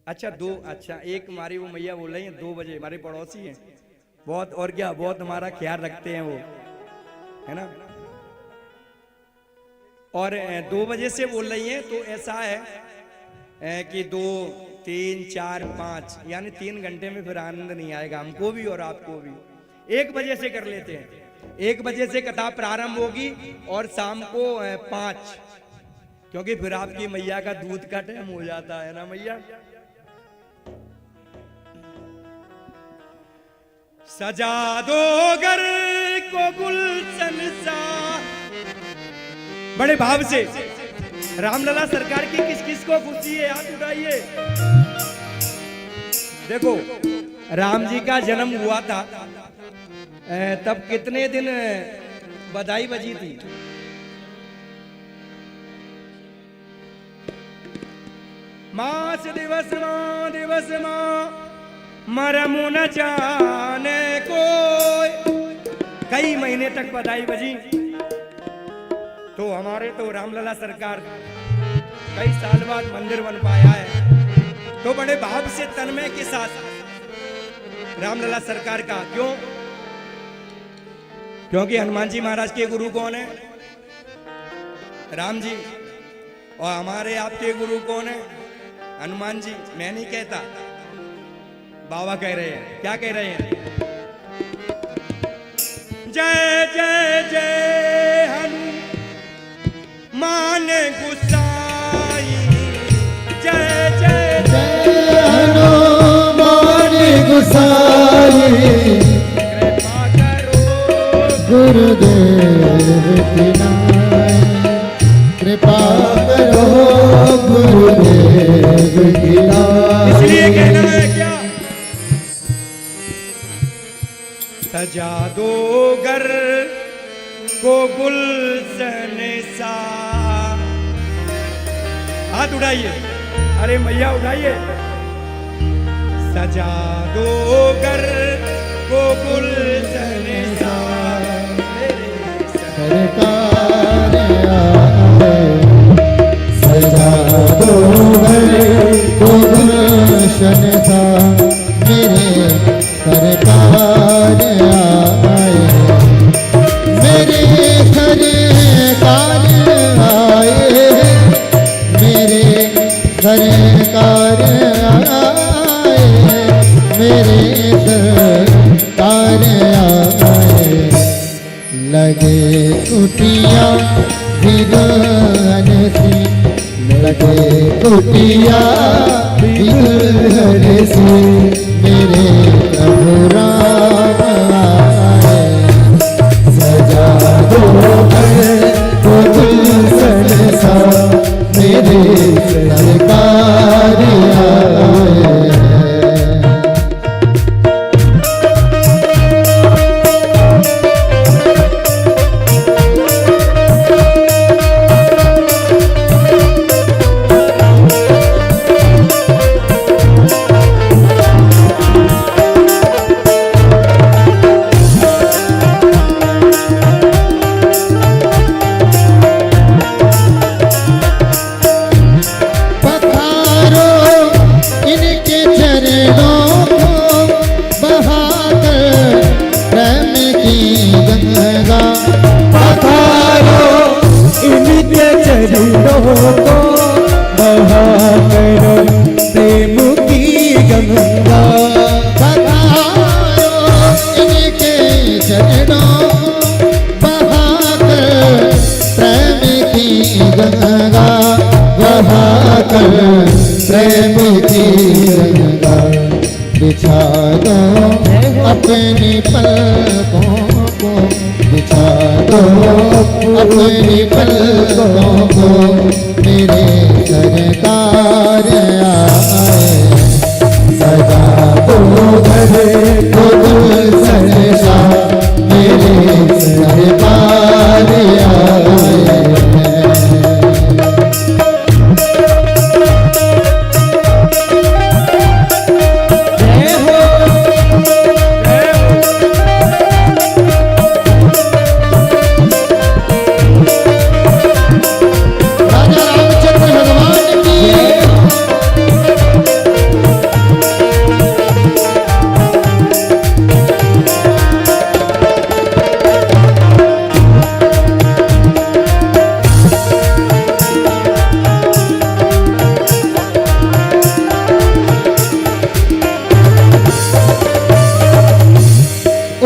अच्छा 2, अच्छा एक हमारी वो मैया बोल रही है 2 बजे, हमारे पड़ोसी हैं बहुत, और क्या बहुत हमारा ख्याल रखते हैं वो, है ना। और 2 बजे से बोल रही हैं, तो ऐसा है कि 2, 3, 4, 5 यानी 3 घंटे में फिर आनंद नहीं आएगा हमको भी और आपको भी। 1 बजे से कर लेते हैं, 1 बजे से कथा प्रारंभ होगी और शाम को 5, क्योंकि फिर आपकी मैया का दूध का टाइम हो जाता है ना मैया। सजा दो घर को गुलशन सा, बड़े भाव से रामलला सरकार की किस किस को खुशी है, हाथ उठाइए। देखो राम जी का जन्म हुआ था, तब कितने दिन बधाई बजी थी? मास दिवस मां मरमु न जाने कोई, कई महीने तक बधाई बजी। तो हमारे तो रामलला सरकार कई साल बाद मंदिर बन पाया है, तो बड़े भाव से तन्मय के साथ रामलला सरकार का, क्यों? क्योंकि हनुमान जी महाराज के गुरु कौन है? राम जी। और हमारे आपके गुरु कौन है? हनुमान जी। मैं नहीं कहता, बाबा कह रहे हैं। क्या कह रहे हैं? जय जय जय हनुमान गुसाई, जय जय जय हनुमान गुसाई, कृपा करो गुरुदेव की नाई, कृपा करो गुरुदेव की नाई। इसलिए कहना है क्या? सजा दो घर को गुलशन सा, हाथ उठाइए, अरे मैया उठाइए। सजा दो घर को गुलशन सा, सरकार आए, सजा दो घर को गुलशन सा, मेरे सरकार आए, मेरे सरकार आए, मेरे सरकार आए, मेरे सरकार आए। लगे कुटिया बिगड़ सी, लगे कुटिया बिगड़ सी, मेरे प्रभु राम आए, सजा दो घर को गुलशन सा, मेरे सरकार आए। प्रेम की गंगा बिछा दो अपनी पलकों को, बिछा दो अपनी पलकों को, मेरे सरकार आए, सजा दो घर को गुलशन सा, मेरे सरकार आए।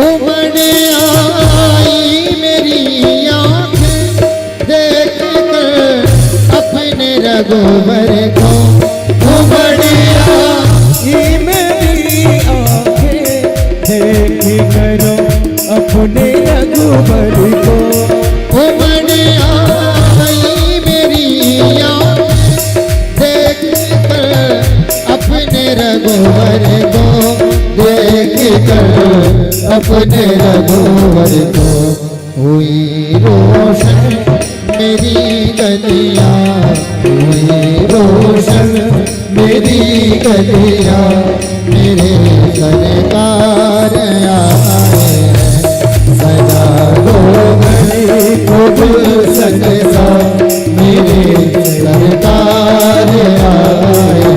उमड़ आई मेरी आँखें देख कर अपने रघुवर को। उमड़ आई मेरी आँखें देख कर अपने रघुवर को। उमड़ आई मेरी आँखें देख कर अपने रघुवर को। देख कर अपने रघुवर को। हुई रोशन मेरी गलियां, हुई रोशन मेरी गलियां। मेरे सरकार आए सजा दो गली को गुलशन सा। मेरे सरकार आए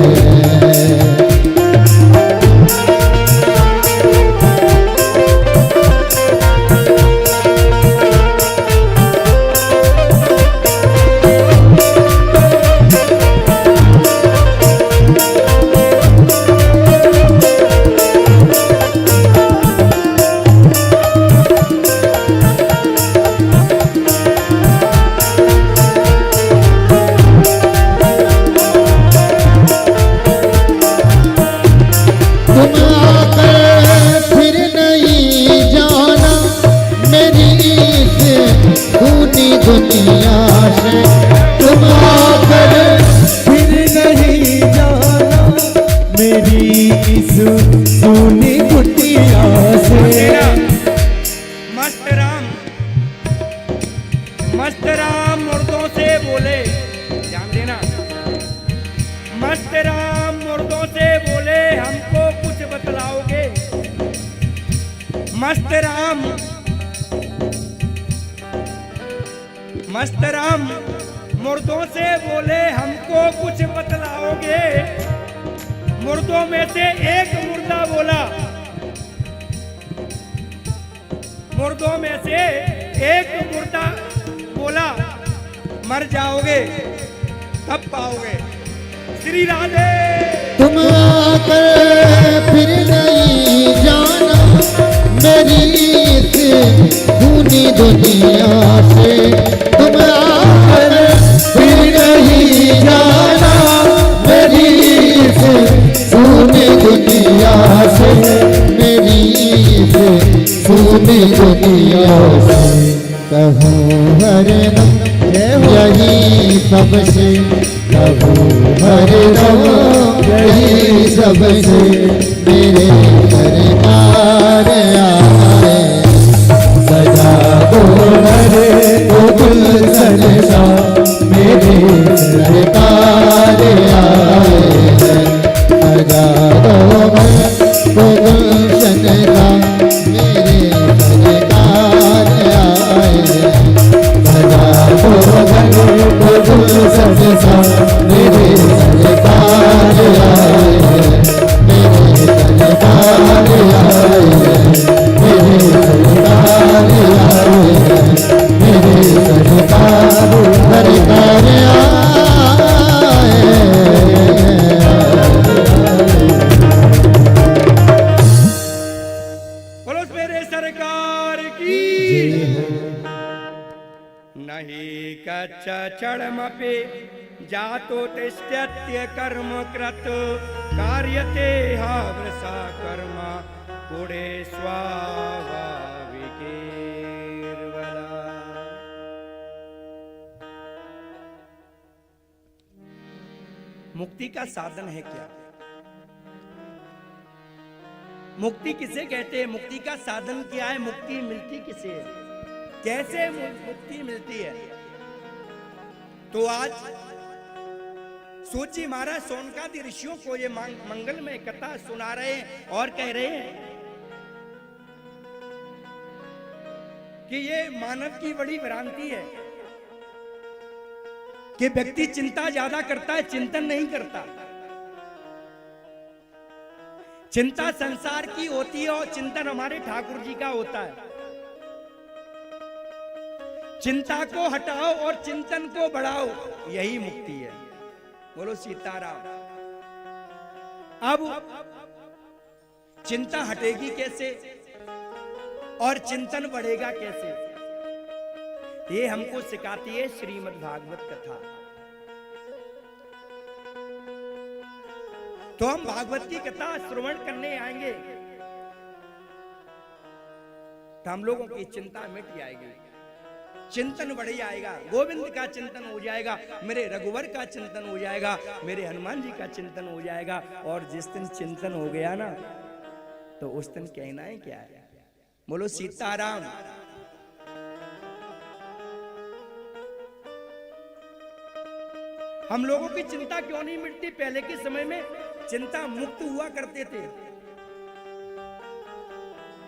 दुनिया से। तुम आकर फिर नहीं जाना मेरी इस सोनी कुटिया से। मस्त राम मुर्दों से बोले, ध्यान देना, मस्त राम मुर्दों से बोले हमको कुछ बतलाओगे। मस्त राम मुर्दों से बोले हमको कुछ बतलाओगे। मुर्दों में से एक मुर्दा बोला, मुर्दों में से एक मुर्दा बोला मर जाओगे तब पाओगे। श्री राधे। तुम आकर फिर नहीं जाना मेरी इस खूनी दुनिया से। तुम आकर फिर नहीं जाना मेरी इस खूनी दुनिया से। मेरी इस खूनी दुनिया से। कहूँ हरदम यही सबसे, कहूँ हरदम यही सबसे। मेरे सरकार आए सजा दो हरे तो गुलशन सा। मेरे सरकार आए सजा दो हरे तो गुलशन सा। मेरे सरकार आए सजा दो हरे तो गुलशन सा। मेरे सरकार आए मेरे सरकार आए मेरे सरकार आए मेरे सरकार आए। बोलो मेरे सरकार की। नहीं कच्च चढ़मपि जातो तिष्ठत्य कर्म कृत कार्यते हावृषा कर्म पुणे स्वाभाविकेर्वला। मुक्ति का साधन है क्या? मुक्ति किसे कहते हैं? मुक्ति का साधन क्या है? मुक्ति मिलती किसे है? कैसे मुक्ति मिलती है? तो आज सूची महाराज सोनकादि ऋषियों को ये मंगलमय कथा सुना रहे हैं और कह रहे हैं कि ये मानव की बड़ी भ्रांति है कि व्यक्ति चिंता ज्यादा करता है, चिंतन नहीं करता। चिंता संसार की होती है और चिंतन हमारे ठाकुर जी का होता है। चिंता को हटाओ और चिंतन को बढ़ाओ, यही मुक्ति है। बोलो सीताराम। अब चिंता हटेगी कैसे? और चिंतन बढ़ेगा कैसे, ये हमको सिखाती है श्रीमद् भागवत कथा। तो हम भागवत की कथा श्रवण करने आएंगे तो हम लोगों की चिंता मिट जाएगी, चिंतन बढ़ जाएगा, गोविंद का चिंतन हो जाएगा, मेरे रघुवर का चिंतन हो जाएगा, मेरे हनुमान जी का चिंतन हो जाएगा। और जिस दिन चिंतन हो गया ना तो उस दिन कहना है क्या है, बोलो सीताराम। हम लोगों की चिंता क्यों नहीं मिटती? पहले के समय में चिंता मुक्त हुआ करते थे।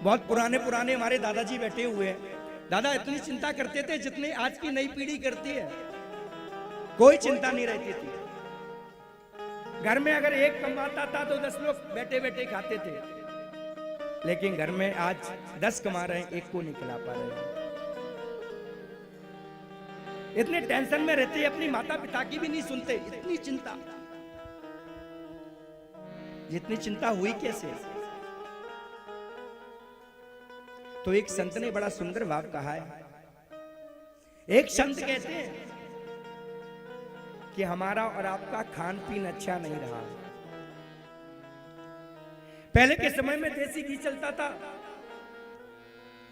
बहुत पुराने पुराने हमारे दादाजी बैठे हुए हैं, दादा इतनी चिंता करते थे जितनी आज की नई पीढ़ी करती है। कोई चिंता नहीं रहती थी। घर में अगर एक कमाता था तो 10 लोग बैठे बैठे खाते थे, लेकिन घर में आज 10 कमा रहे हैं, एक को नहीं खिला पा रहे हैं। इतने टेंशन में रहते, अपनी माता पिता की भी नहीं सुनते, इतनी चिंता। जितनी चिंता हुई कैसे? तो एक संत ने बड़ा सुंदर भाव कहा है। एक संत कहते हैं कि हमारा और आपका खान पीन अच्छा नहीं रहा। पहले के समय में देसी घी चलता था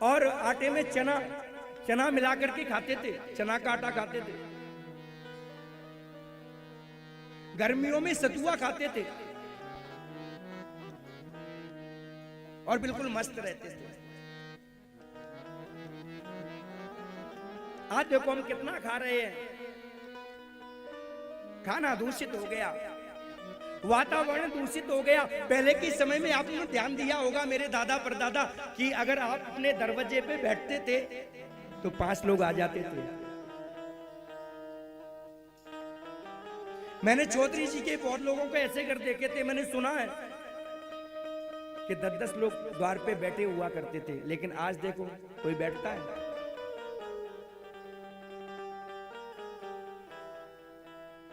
और आटे में चना मिला करके खाते थे, चना का आटा खाते थे। गर्मियों में सतुआ खाते थे और बिल्कुल मस्त रहते थे। आज देखो हम कितना खा रहे हैं, खाना दूषित हो गया, वातावरण दूषित हो गया। पहले के समय में आपने ध्यान दिया होगा मेरे दादा परदादा कि अगर आप अपने दरवाजे पे बैठते थे तो 5 लोग आ जाते थे। मैंने चौधरी जी के बहुत लोगों को ऐसे कर देखे थे, मैंने सुना है कि 10-10 लोग द्वार पे बैठे हुआ करते थे, लेकिन आज देखो कोई बैठता है?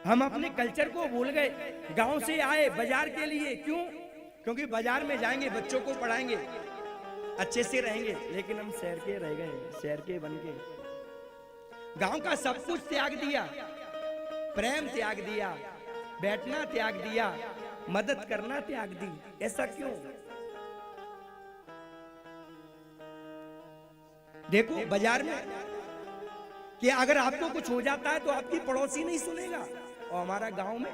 हम अपने कल्चर को भूल गए। गांव से आए बाजार के लिए, क्यों? क्योंकि बाजार में जाएंगे, बच्चों को पढ़ाएंगे, अच्छे से रहेंगे, लेकिन हम शहर के रह गए, शहर के बन के। गांव का सब कुछ त्याग दिया, प्रेम त्याग दिया, बैठना त्याग दिया, मदद करना त्याग दी। ऐसा क्यों? देखो बाजार में कि अगर आपको कुछ हो जाता है तो आपकी पड़ोसी नहीं सुनेगा, और हमारा गांव में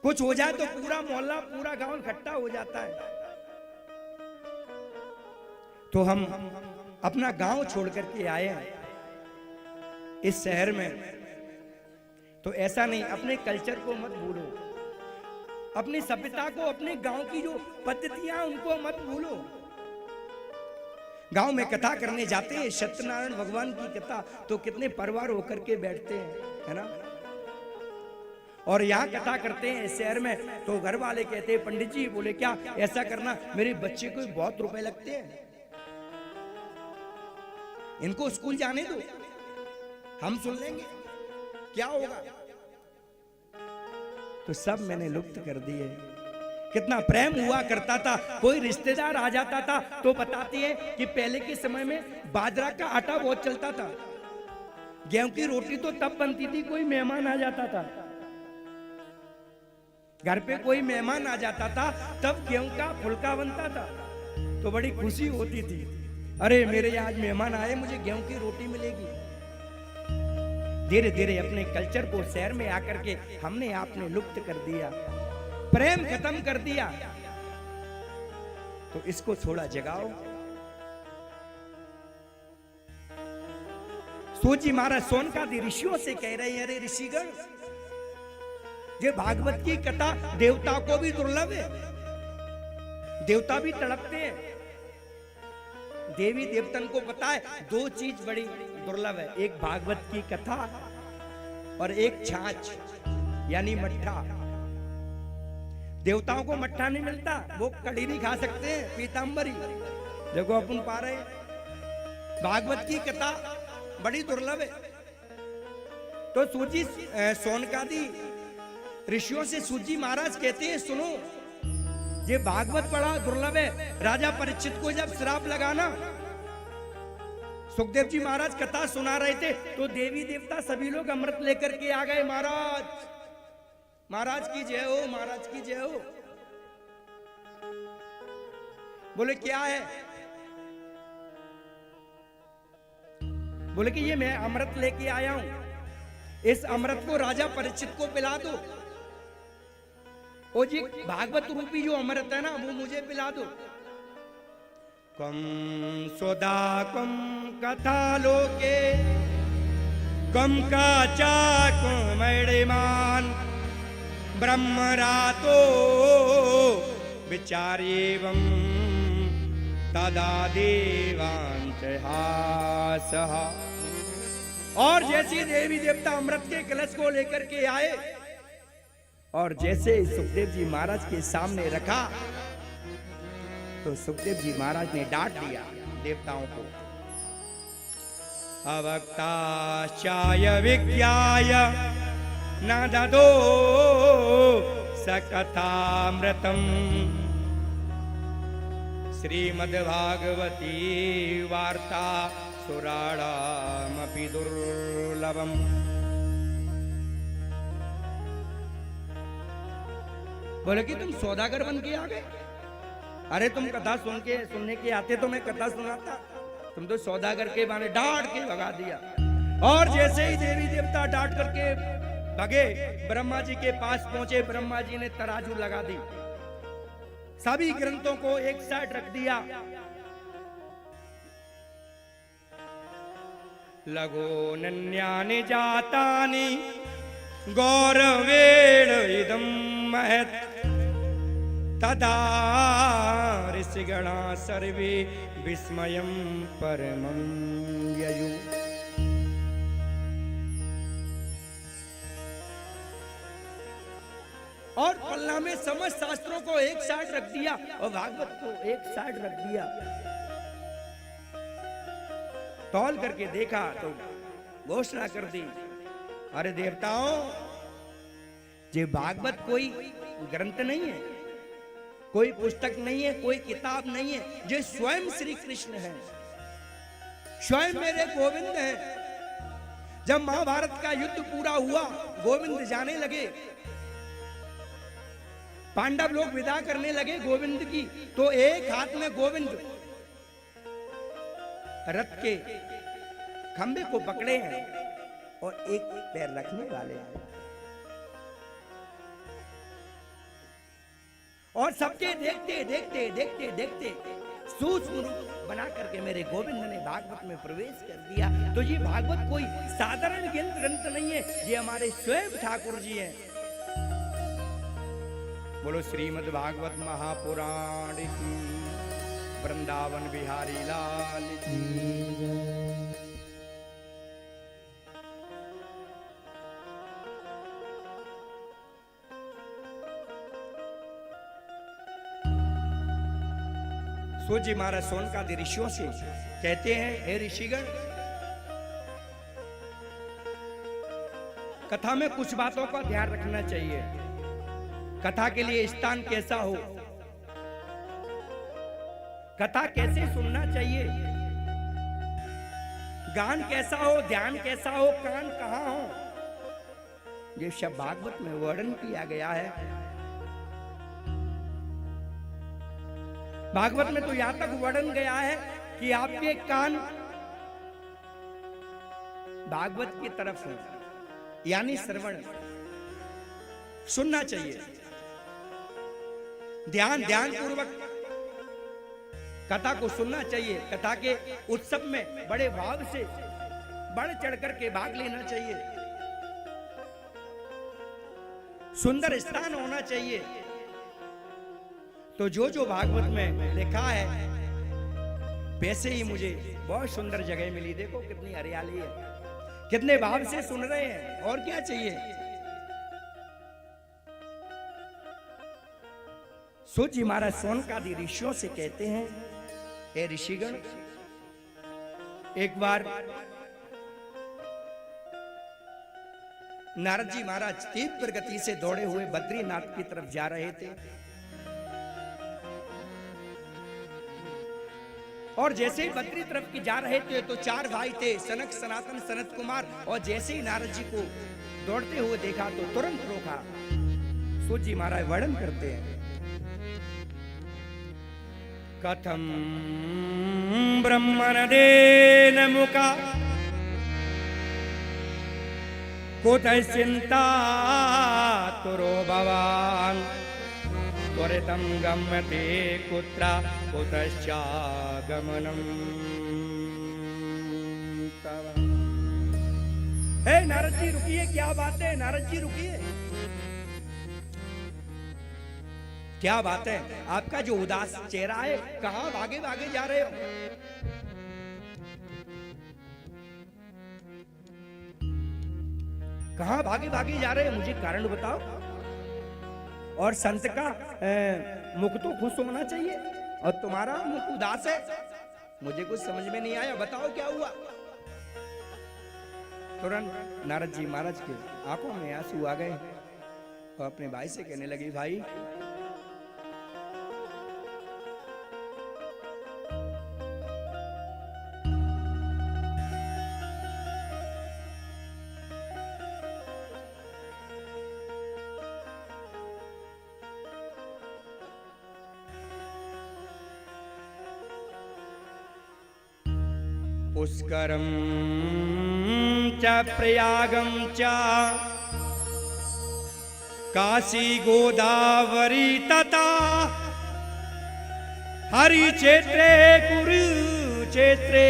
कुछ हो जाए तो पूरा मोहल्ला पूरा गांव इकट्ठा हो जाता है। तो हम अपना गांव छोड़ करके आए हैं इस शहर में, तो ऐसा नहीं, अपने कल्चर को मत भूलो, अपनी सभ्यता को, अपने गांव की जो पद्धतियां उनको मत भूलो। गांव में कथा करने जाते हैं, सत्यनारायण भगवान की कथा, तो कितने परिवार होकर के बैठते हैं, है ना? और यहाँ कथा करते हैं शहर में तो घर वाले कहते हैं पंडित जी, बोले क्या ऐसा करना, मेरे बच्चे को बहुत रुपए लगते हैं, इनको स्कूल जाने दो, हम सुन लेंगे, क्या होगा? तो सब मैंने लुप्त कर दिए। कितना प्रेम हुआ करता था। कोई रिश्तेदार आ जाता था तो बताती है कि पहले के समय में बाजरा का आटा बहुत चलता था, गेहूं की रोटी तो तब बनती थी कोई मेहमान आ जाता था, घर पे कोई मेहमान आ जाता था तब गेहूं का फुलका बनता था, तो बड़ी खुशी होती थी, अरे मेरे आज मेहमान आए, मुझे गेहूं की रोटी मिलेगी। धीरे धीरे अपने कल्चर को शहर में आकर के हमने आपने लुप्त कर दिया, प्रेम खत्म कर दिया। तो इसको थोड़ा जगाओ। सूजी महाराज सोनकादि ऋषियों से कह रहे हैं, अरे ऋषिगण, ये भागवत की कथा देवता को भी दुर्लभ है, देवता भी तड़पते हैं। देवी देवतन को पता है 2 चीज बड़ी दुर्लभ है, एक भागवत की कथा और एक छाछ यानी मट्ठा। देवताओं को मट्ठा नहीं मिलता, वो कढ़ी नहीं खा सकते हैं, पीताम्बरी। देखो अपन पा रहे हैं, भागवत की कथा बड़ी दुर्लभ है। तो सूजी सोनकादि ऋषियों से सूजी महाराज कहते हैं, सुनो ये भागवत बड़ा दुर्लभ है। राजा परीक्षित को जब श्राप लगाना, सुखदेव जी महाराज कथा सुना रहे थे तो देवी देवता सभी लोग अमृत लेकर के आ गए। महाराज, महाराज की जय हो, महाराज की जय हो। बोले क्या है? बोले कि ये मैं अमृत लेके आया हूं, इस अमृत को राजा परीक्षित को पिला दो। ओ जी, भागवत रूपी जो अमृत है ना, वो मुझे पिला दो। कम सोदा कम कथा लोके कम काचा कुमैड़मान ब्रह्म रातो विचारेवं तदा देवांच हासः। और जैसे देवी देवता अमृत के कलश को लेकर के आए और जैसे सुखदेव जी महाराज के सामने रखा तो सुखदेव जी महाराज ने डांट दिया देवताओं को। अवक्ताश्चाय विज्ञाय न ददो सकथामृतम श्रीमद्भागवती वार्ता सुराणामपि दुर्लभम। बोले कि तुम सौदागर बन के आ गए? अरे तुम कथा सुनने के आते तो मैं कथा सुनाता, तुम तो सौदागर के बाने डांट के भगा दिया। और जैसे ही देवी देवता डांट करके भगे, ब्रह्मा जी के पास पहुंचे। ब्रह्मा जी ने तराजू लगा दी, सभी ग्रंथों को एक साइड रख दिया। लगो नन्यानि जातानि गौरवेण इदं महत् तदा ऋषिगणा सर्वे विस्मयं परमं ययु। और पल्ला में समस्त शास्त्रों को एक साइड रख दिया और भागवत को एक साइड रख दिया। तौल करके देखा तो घोषणा कर दी, अरे देवताओं, ये भागवत कोई ग्रंथ नहीं है, कोई पुस्तक नहीं है, कोई किताब नहीं है, ये स्वयं श्री कृष्ण है, स्वयं मेरे गोविंद है। जब महाभारत का युद्ध पूरा हुआ, गोविंद जाने लगे, पांडव लोग विदा करने लगे गोविंद की, तो एक हाथ में गोविंद रथ के खंबे को पकड़े हैं और एक पैर रखने वाले हैं। और सबके देखते देखते देखते देखते सूक्ष्म रूप बना करके मेरे गोविंद ने भागवत में प्रवेश कर दिया। तो ये भागवत कोई साधारण ग्रंथ नहीं है, ये हमारे स्वयं ठाकुर जी हैं। बोलो श्रीमद् भागवत महापुराण की, वृंदावन बिहारी लाल की। सूत जी महाराज सोनकादि ऋषियों से कहते हैं, हे ऋषिगण, कथा में कुछ बातों का ध्यान रखना चाहिए। कथा के लिए स्थान कैसा हो, कथा कैसे सुनना चाहिए, गान कैसा हो, ध्यान कैसा हो, कान कहां हो, ये सब भागवत में वर्णन किया गया है। भागवत में तो यहां तक वर्णन गया है कि आपके कान भागवत की तरफ हो, यानी श्रवण सुनना चाहिए। ध्यान पूर्वक कथा को सुनना चाहिए। कथा के उत्सव में बड़े भाव से बढ़ चढ़ करके भाग लेना चाहिए। सुंदर स्थान होना चाहिए। तो जो भागवत में लिखा है वैसे ही मुझे बहुत सुंदर जगह मिली। देखो कितनी हरियाली है, कितने भाव से सुन रहे हैं, और क्या चाहिए। सूत जी महाराज सोनकादि ऋषियों से कहते हैं, हे ऋषिगण, एक बार नारद जी महाराज तीव्र गति से दौड़े हुए बद्रीनाथ की तरफ जा रहे थे। और जैसे ही बद्री तरफ की जा रहे थे तो चार भाई थे, सनक, सनातन, सनत कुमार। और जैसे ही नारद जी को दौड़ते हुए देखा तो तुरंत रोका। सूत जी महाराज वर्णन करते हैं, कथम ब्रह्मणदेन मुका कुतः चिंता तुरो भवान त्वरितं गम्यते कुत्र कुतश्चागमनम् तव। हे नारद जी रुकिए, क्या बात है नारद जी रुकिए, क्या बात है? आपका जो उदास चेहरा है, कहां भागे भागे जा रहे हो? कहां भागे भागे जा रहे हो, मुझे कारण बताओ। और संत का मुख तो खुश होना चाहिए और तुम्हारा मुख उदास है, मुझे कुछ समझ में नहीं आया, बताओ क्या हुआ। तुरंत नारद जी महाराज के आंखों में आंसू आ गए और अपने भाई से कहने लगे, भाई पुष्करं च प्रयागं च काशी गोदावरी तथा हरिक्षेत्रे कुरुक्षेत्रे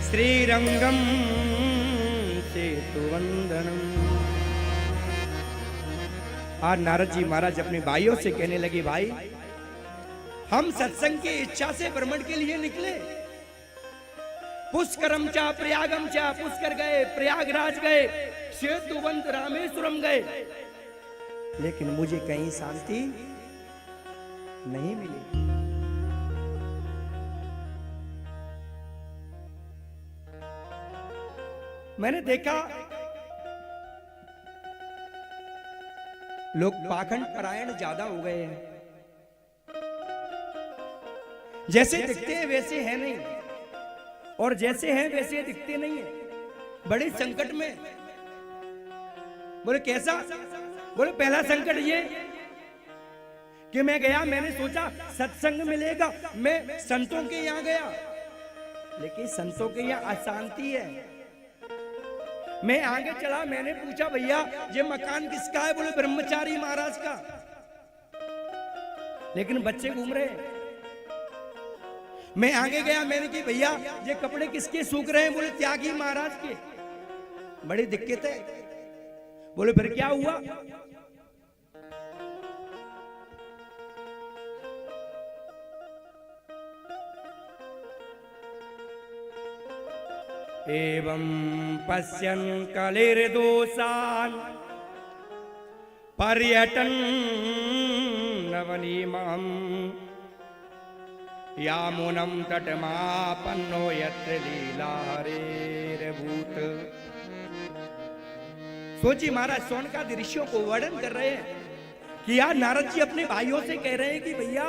श्रीरंगम सेतुवंदनम। आज नारद जी महाराज अपने भाइयों से कहने लगे, भाई हम सत्संग की इच्छा से भ्रमण के लिए निकले। पुष्करम चा प्रयागम चा, पुष्कर गए, प्रयागराज गए, सेतुवंत रामेश्वरम गए, लेकिन मुझे कहीं शांति नहीं मिली। मैंने देखा लोग पाखंड परायण ज्यादा हो गए हैं, जैसे दिखते हैं वैसे हैं नहीं, और जैसे हैं वैसे दिखते नहीं है, बड़े संकट में। बोले कैसा? बोले पहला संकट ये कि मैं गया, मैंने सोचा सत्संग मिलेगा, मैं संतों के यहां गया, लेकिन संतों के यहां अशांति है। मैं आगे चला, मैंने पूछा भैया ये मकान किसका है? बोले ब्रह्मचारी महाराज का, लेकिन बच्चे घूम रहे। मैं आगे गया, मैंने कहा भैया ये कपड़े किसके सूख रहे हैं? बोले त्यागी महाराज के। बड़ी दिक्कत है। बोले फिर क्या हुआ? एवं पश्यन् कलिर्दोषान् पर्यटन् नवनीमम् यामुनं तटमापन्नो यत्र लीला हरेर्भूत। सोची महाराज सोन का दृश्यों को वर्णन कर रहे हैं कि यार नारद जी अपने भाइयों से कह रहे हैं कि भैया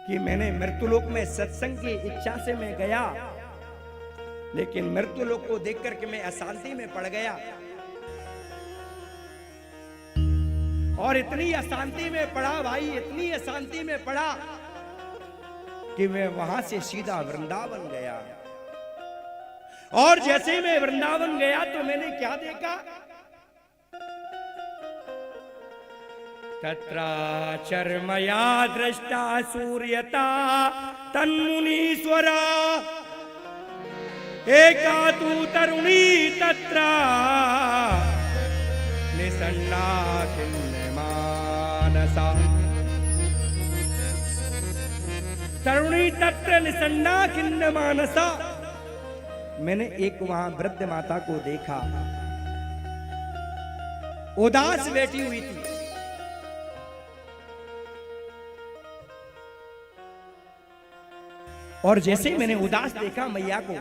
कि मैंने मृत्युलोक में सत्संग की इच्छा से मैं गया, लेकिन मृत्युलोक को देख करके मैं अशांति में पड़ गया, और इतनी अशांति में पड़ा भाई, इतनी अशांति में पड़ा कि मैं वहां से सीधा वृंदावन गया। और जैसे मैं वृंदावन गया तो मैंने क्या देखा? तत्राचर्मया दृष्टा सूर्यता तन्मुनीश्वरा एका तु तरुणी तत्र निसन्ना खिन्नमानसा। तरुणी तत्र निसन्ना खिन्नमानसा। मैंने एक वहां वृद्ध माता को देखा, उदास बैठी हुई थी। और जैसे ही मैंने उदास देखा मैया को,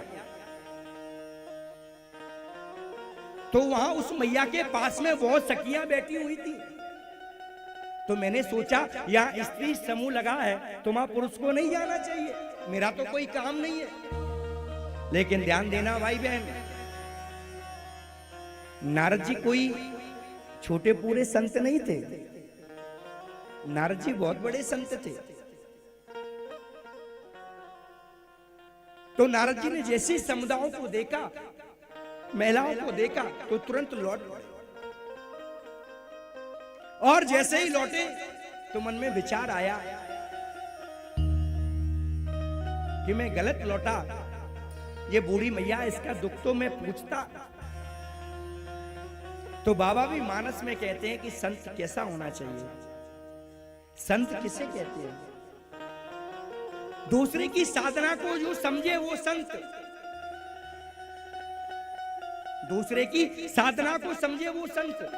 तो वहां उस मैया के पास में बहुत सखियां बैठी हुई थी। तो मैंने सोचा यहाँ स्त्री समूह लगा है तो वहां पुरुष को नहीं जाना चाहिए, मेरा तो कोई काम नहीं है। लेकिन ध्यान देना भाई बहन, नारद जी कोई छोटे पूरे संत नहीं थे, नारद जी बहुत बड़े संत थे। तो नारद जी ने जैसे समुदायों को देखा, महिलाओं को देखा, तो तुरंत लौट पड़े। और जैसे ही लौटे तो मन में विचार आया कि मैं गलत लौटा, ये बूढ़ी मैया इसका दुख तो मैं पूछता। तो बाबा भी मानस में कहते हैं कि संत कैसा होना चाहिए। संत किसे कहते हैं? दूसरे की साधना को जो समझे वो संत, दूसरे की साधना को समझे वो संत,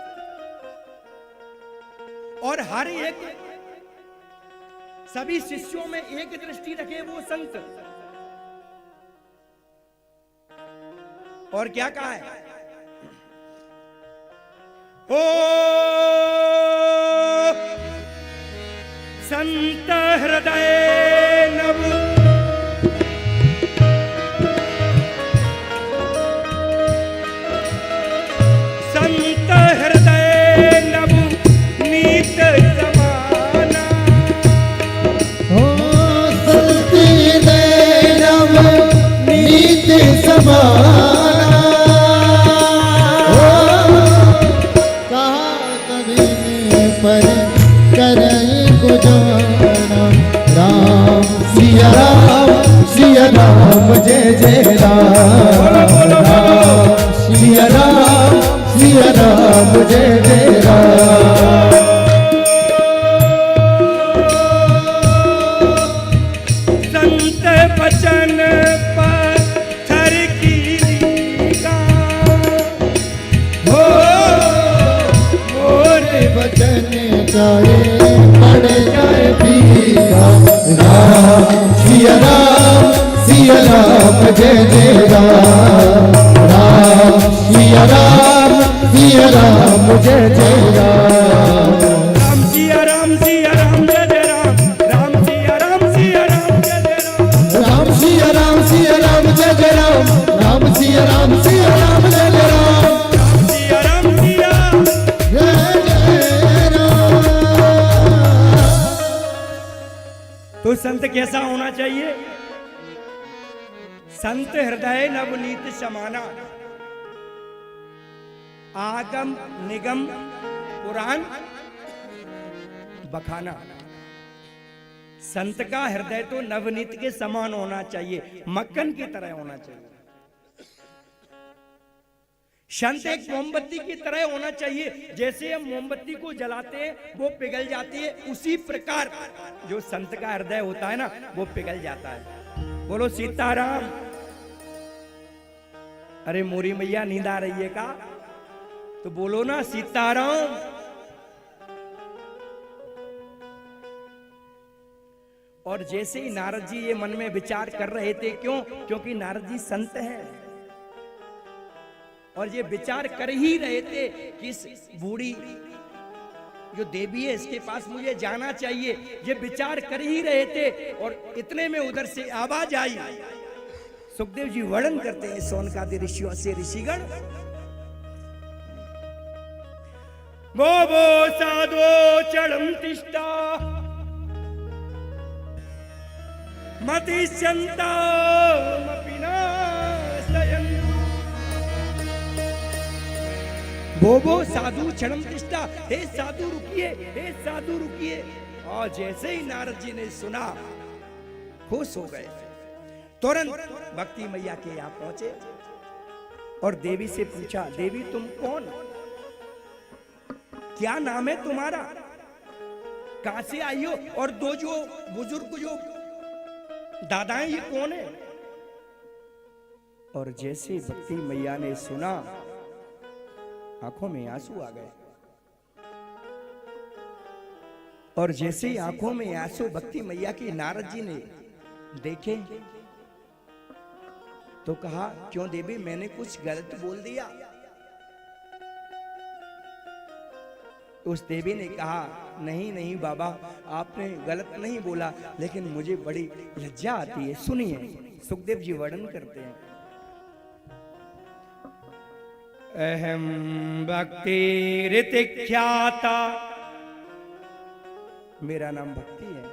और हर एक सभी शिष्यों में एक दृष्टि रखे वो संत। और क्या कहा है? ओ संत हृदय नव संत हृदय नव नीत समाना। हो संत हृदय नव नीत समाना। पर करई गुजारा राम सिया राम जय जय राम सिया राम जय जय राम। संत बचन पत्थर की हो वचन जाए पड़ जाए पीरा राम सिया राम जय जय राम सिया राम जय जय राम। राम सिया राम जय जय राम, राम सिया राम जय जय राम, राम सिया राम जय जय राम, राम सिया राम जय जय राम, राम सिया राम तो संत कैसा होना चाहिए? संत हृदय नवनीत समाना। आगम निगम पुराण बखाना। संत का हृदय तो नवनीत के समान होना चाहिए, मक्खन की तरह होना चाहिए। संत एक मोमबत्ती की तरह होना चाहिए, जैसे हम मोमबत्ती को जलाते हैं वो पिघल जाती है, उसी प्रकार जो संत का हृदय होता है ना वो पिघल जाता है। बोलो सीताराम। अरे मोरी मैया नींद आ रही है का? तो बोलो ना सीताराम। और जैसे ही नारद जी ये मन में विचार कर रहे थे, क्यों? क्योंकि नारद जी संत हैं और ये विचार कर ही रहे थे कि इस बूढ़ी जो देवी है इसके पास मुझे जाना चाहिए। ये विचार कर ही रहे थे और इतने में उधर से आवाज आई। सुखदेव जी वर्णन करते हैं सोनकादि ऋषियों से ऋषिगण। वो साधो चढ़म तिष्ठा मति संता वो साधु क्षणम तिष्ठा। हे साधु रुकिए, हे साधु रुकिए। और जैसे ही नारद जी ने सुना खुश हो गए, तुरंत भक्ति मैया के यहाँ पहुंचे और देवी से पूछा, देवी तुम कौन? क्या नाम है तुम्हारा? कहां से आई हो? और दो जो बुजुर्ग जो दादाएं ये कौन है? और जैसे भक्ति मैया ने सुना आंखों में आंसू आ गए। और जैसे ही आंखों में आंसू भक्ति मैया की नारद जी ने देखे तो कहा, क्यों देवी मैंने कुछ गलत बोल दिया? उस देवी ने कहा, नहीं नहीं बाबा, आपने गलत नहीं बोला, लेकिन मुझे बड़ी लज्जा आती है। सुनिए, सुखदेव जी वर्णन करते हैं। अहम भक्ति ऋतिख्याता, मेरा नाम भक्ति है।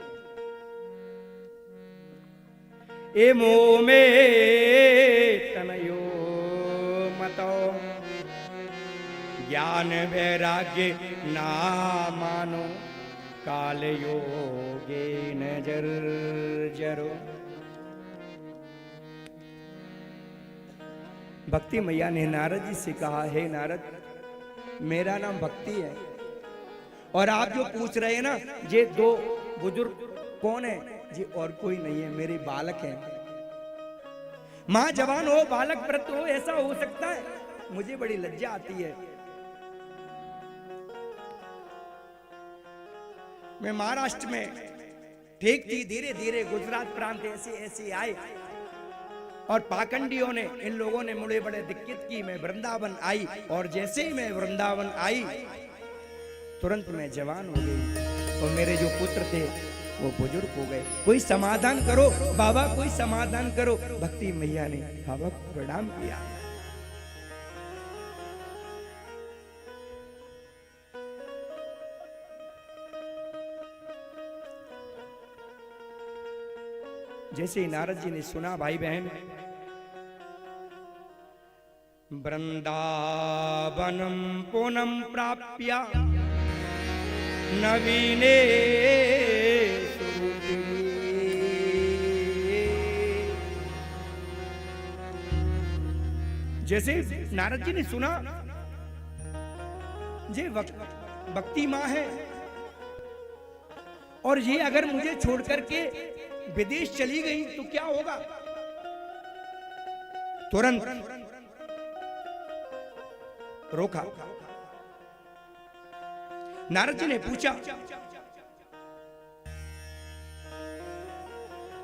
एमो में तनयो मतो, ज्ञान वैराग्य ना मानो, काल योगे नजर जरो। भक्ति मैया ने नारद जी से कहा, हे नारद, मेरा नाम भक्ति है, और आप जो पूछ रहे हैं ना, ये दो बुजुर्ग कौन है? जी और कोई नहीं है, मेरे बालक हैं। मां जवान हो, बालक व्रत हो, ऐसा हो सकता है? मुझे बड़ी लज्जा आती है। मैं महाराष्ट्र में ठीक थी, धीरे धीरे गुजरात प्रांत ऐसे ऐसे आए, और पाखंडियों ने, इन लोगों ने मुझे बड़े दिक्कत की। मैं वृंदावन आई, और जैसे ही मैं वृंदावन आई, तुरंत मैं जवान हो गई, और मेरे जो पुत्र थे वो बुजुर्ग हो गए। कोई समाधान करो बाबा, कोई समाधान करो। भक्ति मैया ने बाबा को प्रणाम किया। जैसे नारद जी ने सुना, भाई बहन, वृंदावनम पुनम प्राप्या नवीने स्वरूपे, जैसे नारद जी ने सुना, ये भक्ति मां है, और ये अगर मुझे छोड़ करके विदेश चली गई तो क्या होगा? तुरंत रोका। नारद जी ने पूछा,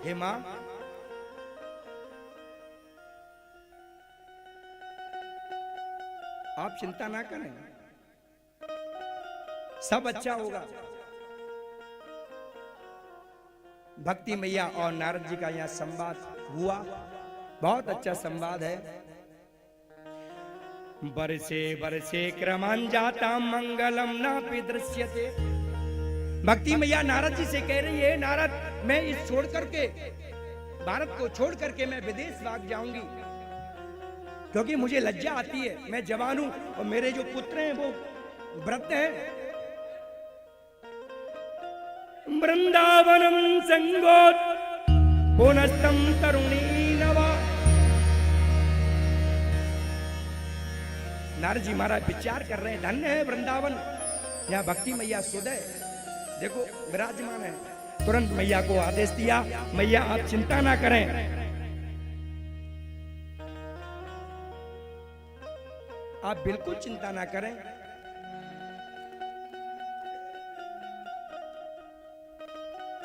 हे मां, आप चिंता ना करें, सब अच्छा होगा। भक्ति मैया और नारद जी का यहां संवाद हुआ, बहुत अच्छा संवाद है। वर्षे वर्षे क्रमान जाता मंगलम नापि दृश्यते। भक्ति मैया नारद जी से कह रही है, नारद, मैं इस छोड़ करके, भारत को छोड़ करके मैं विदेश भाग जाऊंगी, क्योंकि मुझे लज्जा आती है। मैं जवान हूं, और मेरे जो पुत्र हैं वो व्रत हैं। वृंदावनम संगोत पुनस्तम तरुणी नवा। नारद जी महाराज विचार कर रहे हैं, धन्य है वृंदावन, यहाँ भक्ति मैया सुदय देखो विराजमान है। तुरंत मैया को आदेश दिया, मैया आप चिंता ना करें, आप बिल्कुल चिंता ना करें।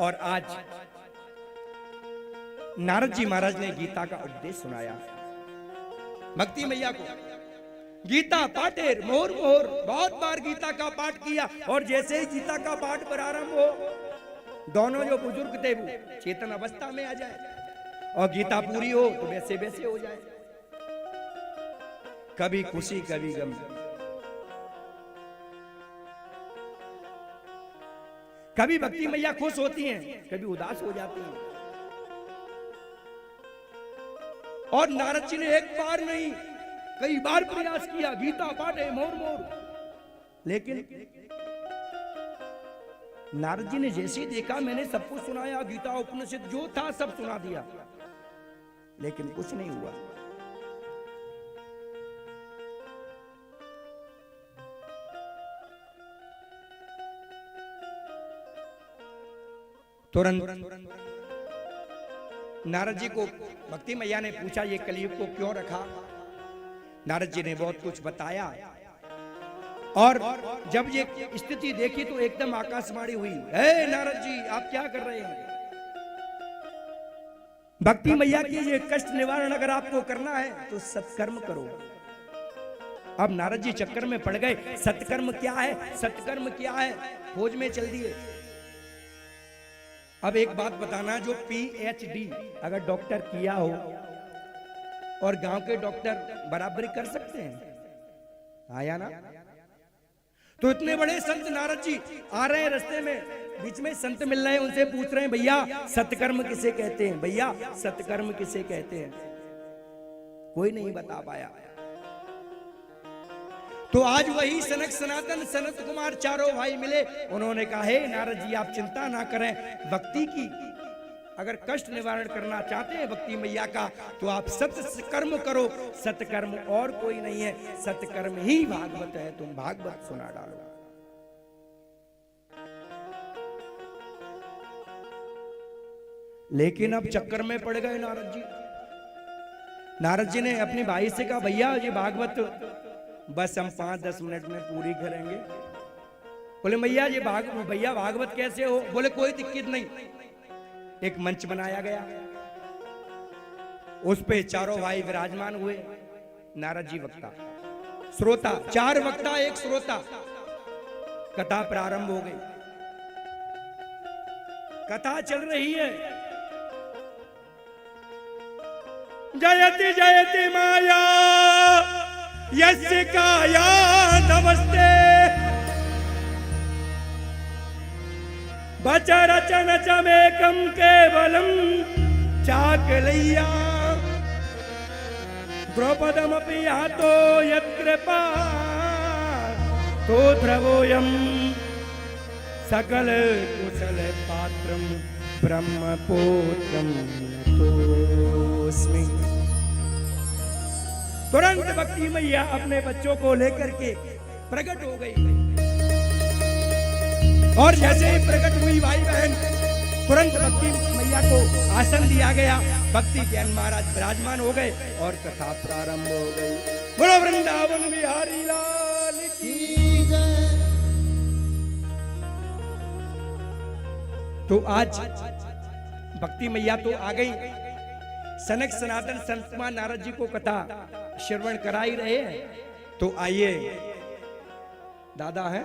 और आज नारद जी महाराज ने गीता का उपदेश सुनाया भक्ति मैया को। गीता पाठेर मोर मोर, बहुत बार गीता का पाठ किया, और जैसे ही गीता का पाठ प्रारंभ हो, दोनों जो बुजुर्ग थे वो चेतन अवस्था में आ जाए, और गीता पूरी हो तो वैसे वैसे हो जाए। कभी खुशी कभी गम, कभी भक्ति मैया खुश होती हैं, कभी उदास हो जाती हैं। और नारद जी ने एक बार नहीं कई बार प्रयास किया, गीता पाठे मोर मोर, लेकिन नारद जी ने जैसे ही देखा, मैंने सब कुछ सुनाया, गीता उपनिषद जो था सब सुना दिया, लेकिन कुछ नहीं हुआ। तुरंत नारद जी को भक्ति मैया ने पूछा, ये कलयुग को क्यों रखा? नारद जी ने बहुत कुछ बताया, और जब ये स्थिति देखी तो एकदम आकाशवाणी हुई, हे नारद जी आप क्या कर रहे हैं? भक्ति मैया की ये कष्ट निवारण अगर आपको करना है तो सत्कर्म करो, अब नारद जी चक्कर में पड़ गए, सत्कर्म क्या है, सत्कर्म क्या है, खोज में चल दिए। अब एक बात बताना, जो PhD अगर डॉक्टर किया हो और गांव के डॉक्टर बराबरी कर सकते हैं, आया ना? तो इतने बड़े संत नारद जी आ रहे हैं, रास्ते में बीच में संत मिल रहे हैं, उनसे पूछ रहे हैं, भैया सत्कर्म किसे कहते हैं, भैया सत्कर्म किसे कहते हैं? कोई नहीं बता पाया। तो आज वही सनक सनातन सनत कुमार चारों भाई मिले, उन्होंने कहा, हे नारद जी आप चिंता ना करें, भक्ति की अगर कष्ट निवारण करना चाहते हैं भक्ति मैया का, तो आप सत्कर्म करो, सत्कर्म और कोई नहीं है, सत्कर्म ही भागवत है, तुम भागवत सुना डालो। लेकिन अब चक्कर में पड़ गए नारद जी। नारद जी ने अपने भाई से कहा, भैया ये भागवत बस हम 5-10 मिनट में पूरी करेंगे। बोले भैया ये भैया भागवत कैसे हो? बोले कोई दिक्कत नहीं। एक मंच बनाया गया, उस पे चारों भाई विराजमान हुए, नारद जी वक्ता, श्रोता, 4 वक्ता 1 श्रोता। कथा प्रारंभ हो गई, कथा चल रही है। जयति जयति माया यस्य काया नमस्ते, बचरचन चमेकं केवलं चाकलय्या, द्रौपदमपि यातो यत्कृपा तो ध्रुवोऽयं सकल कुशल पात्रं ब्रह्मपुत्रं नतोऽस्मि। तुरंत भक्ति मैया अपने बच्चों को लेकर के प्रकट हो गई, और जैसे ही प्रकट हुई भाई बहन, तुरंत भक्ति मैया को आसन दिया गया, भक्ति ज्ञान महाराज विराजमान हो गए और कथा प्रारंभ हो गई। बोलो वृंदावन बिहारी लाल की जय। तो आज भक्ति मैया तो आ गई, सनक सनातन संत कुमार नारद जी को कथा श्रवण करा ही रहे हैं। तो आइए, दादा है,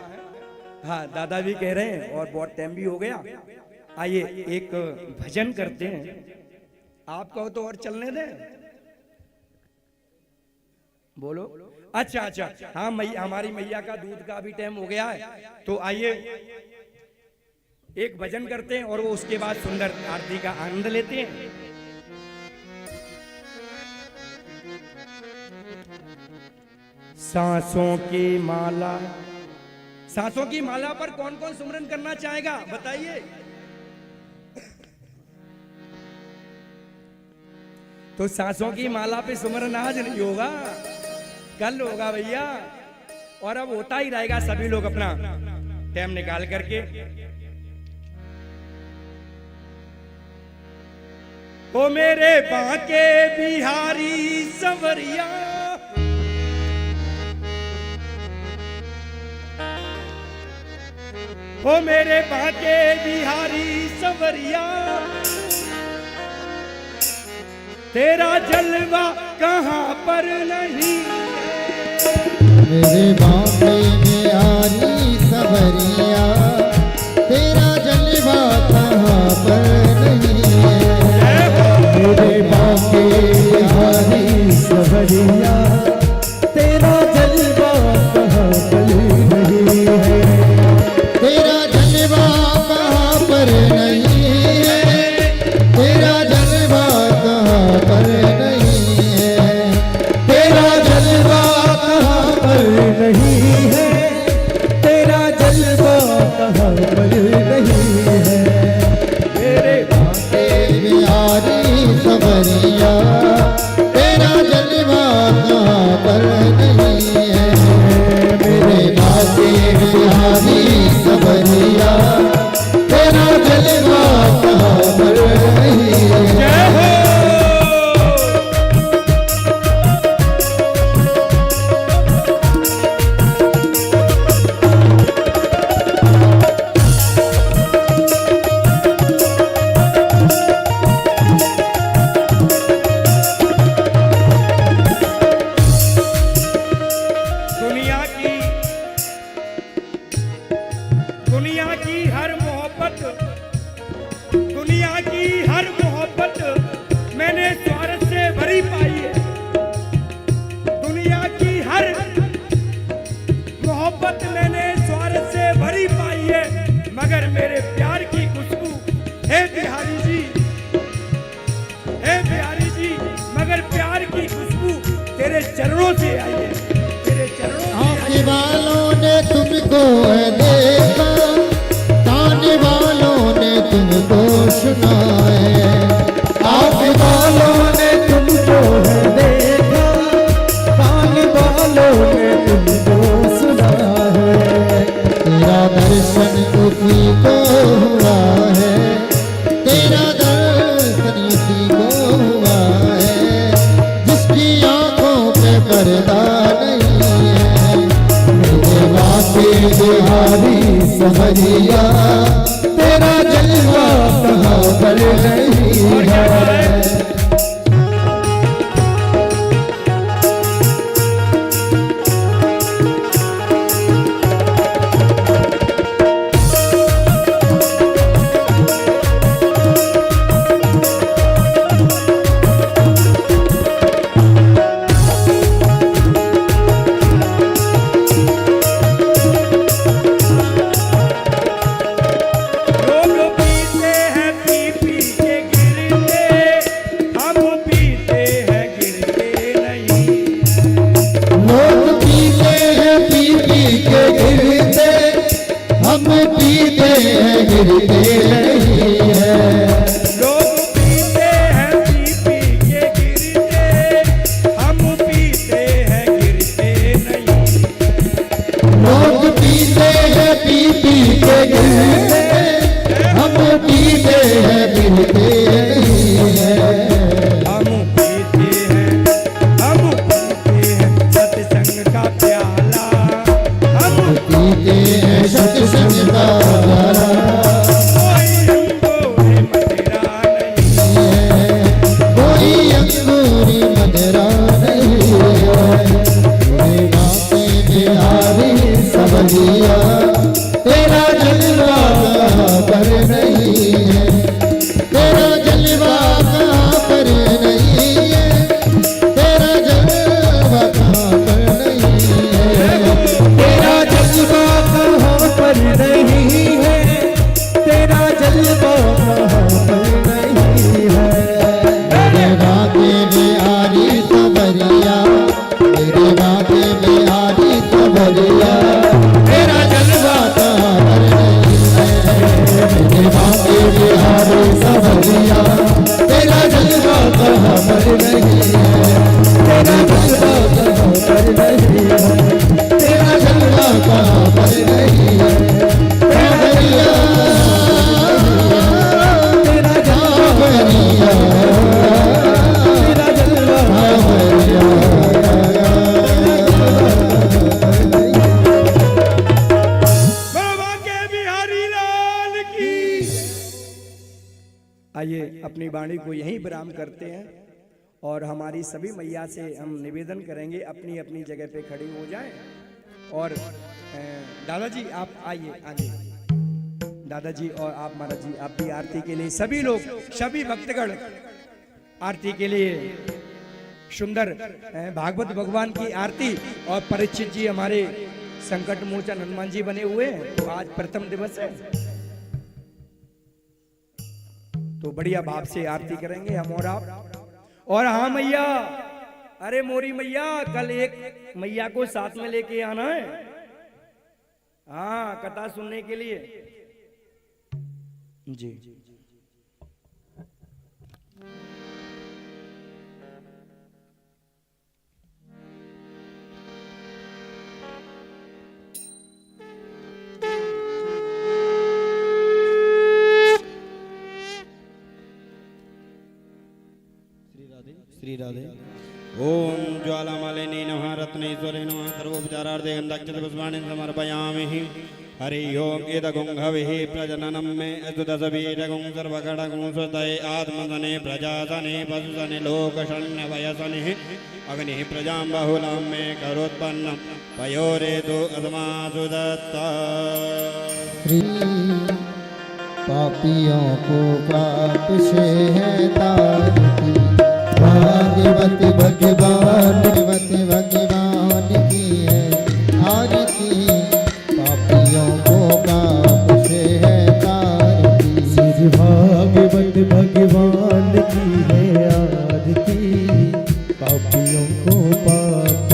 हाँ दादा भी कह रहे हैं और बहुत टाइम भी हो गया, आइए एक भजन करते हैं। आप कहो तो और चलने दें, बोलो। अच्छा अच्छा, हाँ मैया, हमारी मैया का दूध का भी टाइम हो गया है, तो आइए एक भजन करते हैं और वो उसके बाद सुंदर आरती का आनंद लेते हैं। सांसों की माला, सांसों की माला पर कौन कौन सुमरन करना चाहेगा बताइए। तो सांसों की माला पे सुमरन आज नहीं होगा, कल होगा भैया, और अब होता ही रहेगा। सभी लोग अपना टाइम निकाल करके, ओ मेरे बांके बिहारी संवरिया, ओ मेरे बांके बिहारी संवरिया, तेरा जलवा कहाँ पर नहीं है। मेरे बांके बिहारी संवरिया, तेरा जलवा कहाँ पर नहीं है। मेरे बांके बिहारी संवरिया, तेरा जलवा कहाँ पर नहीं है। तेरा जलवा कहाँ पर नहीं है, तेरा जलवा कहाँ पर नहीं है, तेरा जलवा कहाँ पर नहीं है, तेरा जलवा चरणों से आइए, तेरे चरणों से आँख वालों ने तुमको है देखा, कान वालों ने तुमको सुना है। आँख वालों ने तुमको है देखा, कान वालों ने तुमको सुना है। तेरा दर्शन उसी को हुआ है, तेरा दर्शन उसी को हुआ है, जिसकी आंखों पे पर्दा नहीं है। मेरे बाके बिहारी समझिया, तेरा जलवा कहाँ पर नहीं है। आइए अपनी वाणी को यहीं विराम करते हैं और हमारी सभी मैया से हम निवेदन करेंगे अपनी अपनी जगह पे खड़ी हो जाएं। और दादाजी आप आइए आगे, दादाजी और आप महाराज जी आप भी आरती के लिए, सभी लोग सभी भक्तगण आरती के लिए सुंदर भागवत भगवान की आरती। और परीक्षित जी हमारे संकट मोचन हनुमान जी बने हुए हैं, तो आज प्रथम दिवस है तो बढ़िया भाव से आरती करेंगे हम और आप। और हाँ मैया, अरे मोरी मैया, कल एक मैया को साथ में लेके आना है, हाँ कथा सुनने के लिए जी। श्री राधे। ओम ज्वालामालिनी नमः रत्नेश्वरी नमः सर्वोपचारार्थे गन्धक्षत पुष्पाणि समर्पयामि। हरि ओम एतगुंहविः प्रजननं मे अस्तुतसवीरगुं सर्वगणगुं स्वतये आत्मसने प्रजासने पशुसने लोकशण्यवयसने अग्निः प्रजां बहुलां मे करोत्पन्नं पयोरेतु अस्मासु दत्ता। पापियों को पाप से है तारती, भाग्यवती भगवान भगवान की है आरती। पापियों को पाप से है तारती, भाग्यवत भगवान की है आरती। पापियों को पाप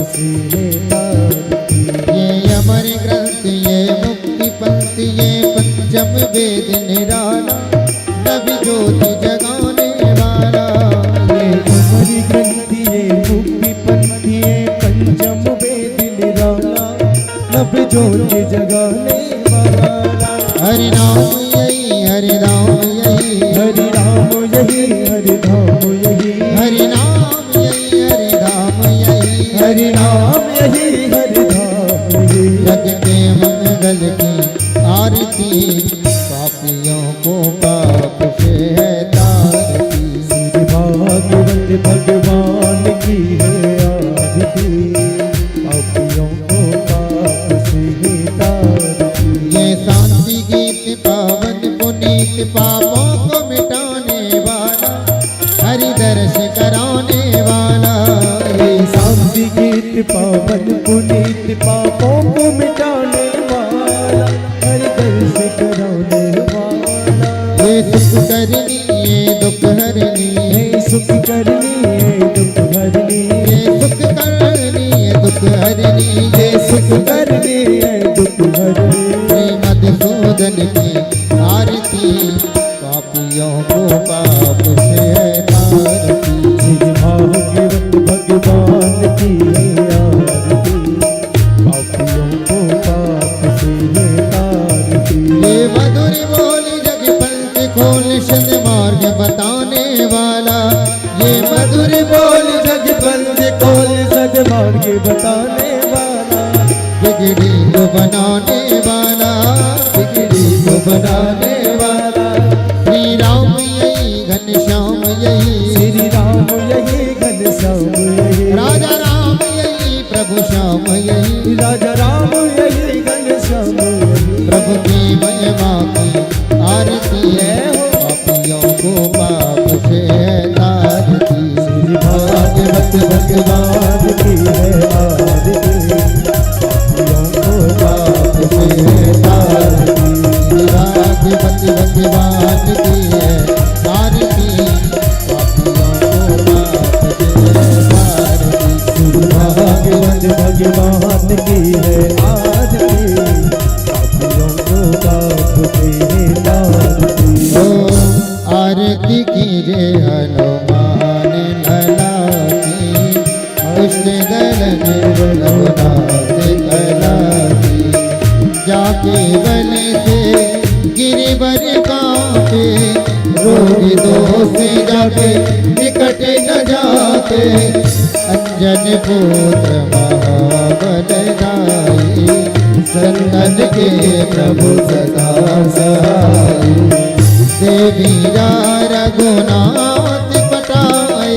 भगवान की है आरती, पापियों को पाप से तारती। ये शांति गीत पावन पुनीत पापों को मिटाने वाला, हरि दर्श कराने वाला। ये शांति गीत पावन पुनीत पापों को मिटाने वाला, हरि दर्श कराने वाला। ये सुख करनी ये दुख हरनी, ये सुख करनी ये दुख हरनी, ये सुख करनी ये दुख हरनी, ये सुख करनी ये दुख हरनी। श्री मधुसूदन की आरती, पापियों को पाप से तारती। श्री भागवत भगवान की है आरती, पापियों को पाप से तारती। ये मधुर बोली जग पंथ खोल सद मार्ग बताने वाला, ये मधुर बोली जग पंथ खोल सदमार्ग बताने वाला, बिगड़ी को बनाने वाला, बिगड़ी को बनाने वाला। श्री राम यही घनश्याम यही, श्री राम यही घनश्याम यही, राजा राम यही प्रभु श्याम यही, राजा राम यही घनश्याम यही। प्रभु की महिमा की आरती है, पापियों को पाप से तारती। श्री भागवत भगवान की है आरती, पापियों को पाप से तारती। भागवत भगवान की है आरती, पापियों को पाप से तारती। भागवत भगवान की है आरती, पापियों को पाप से तारती। आरती कीजे हनुमान लला की, दुष्ट दल निर्बलनाथ कला की। जाके बल से गिरिवर कांपे, रोग दोष जाके निकट न जाके। अंजन पुत्र महाबलदाई, संतन के प्रभु सदा सहाई। देवी रघुनाथ पटाए,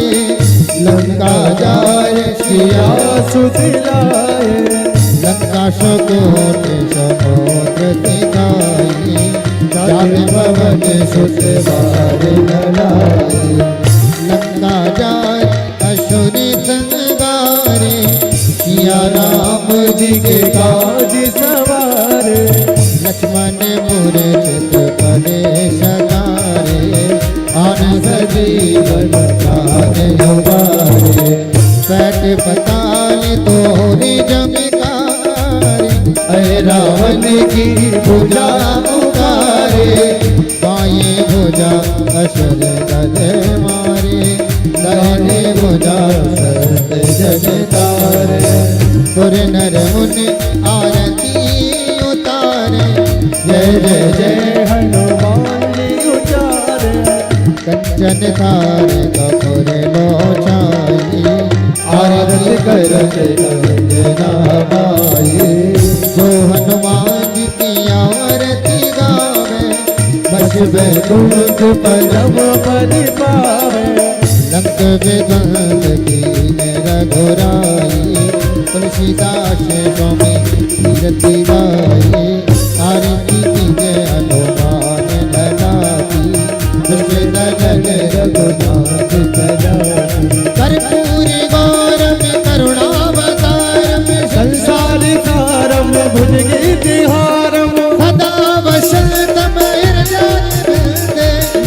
लंका जार सिया सुदिलाए, लंका शकोट समुद्र सिकाई। जात पवन सुत बार ललाए, लंका जार असुरी संगारे। सिया राम जी के काज सवारे, लक्ष्मण मूर्छित परे सदारे। आन सजीवन प्राण उबारे, पैठ पताल तोरी जमिकारे। अय रावण की भुजा उतारे, बाएं भुजा असुर दल मारे। दाहिने भुजा सत जग तारे। सुर नर मुनि आरती उतारे, जय जय जय हनुमान जी उचारे। कंचन थार कपूर लोचाई, आरती करत अंजना माई। जो हनुमान जी की आरती गावे, बस बैकुंठ परम पद पावे। लंक विध्वंस कीन रघुराई, तुलसीदास स्वामी कीरति गाई। आरती कीजे हनुमान लला की, दुष्ट दल रघुनाथ कला की। कर्पूर गौरम करुणावतारम, संसार सारम भुजगीतिहारम, सदा वसंतम हृदय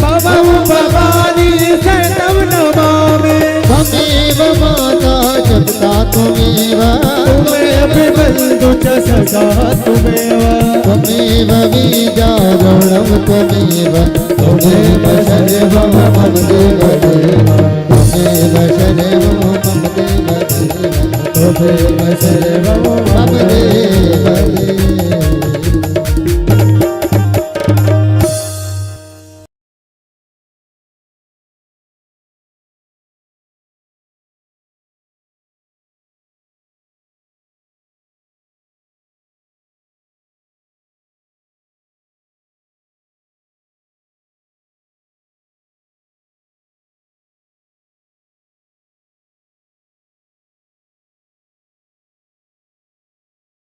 भवं भवानी शरणं नमामि। त्वमेव माता जगता त्वमेव, त्वमेव बन्धु च सखा त्वमेव, त्वमेव बीजा गौरव त्वमेव, त्वमेव सर्वं मम देव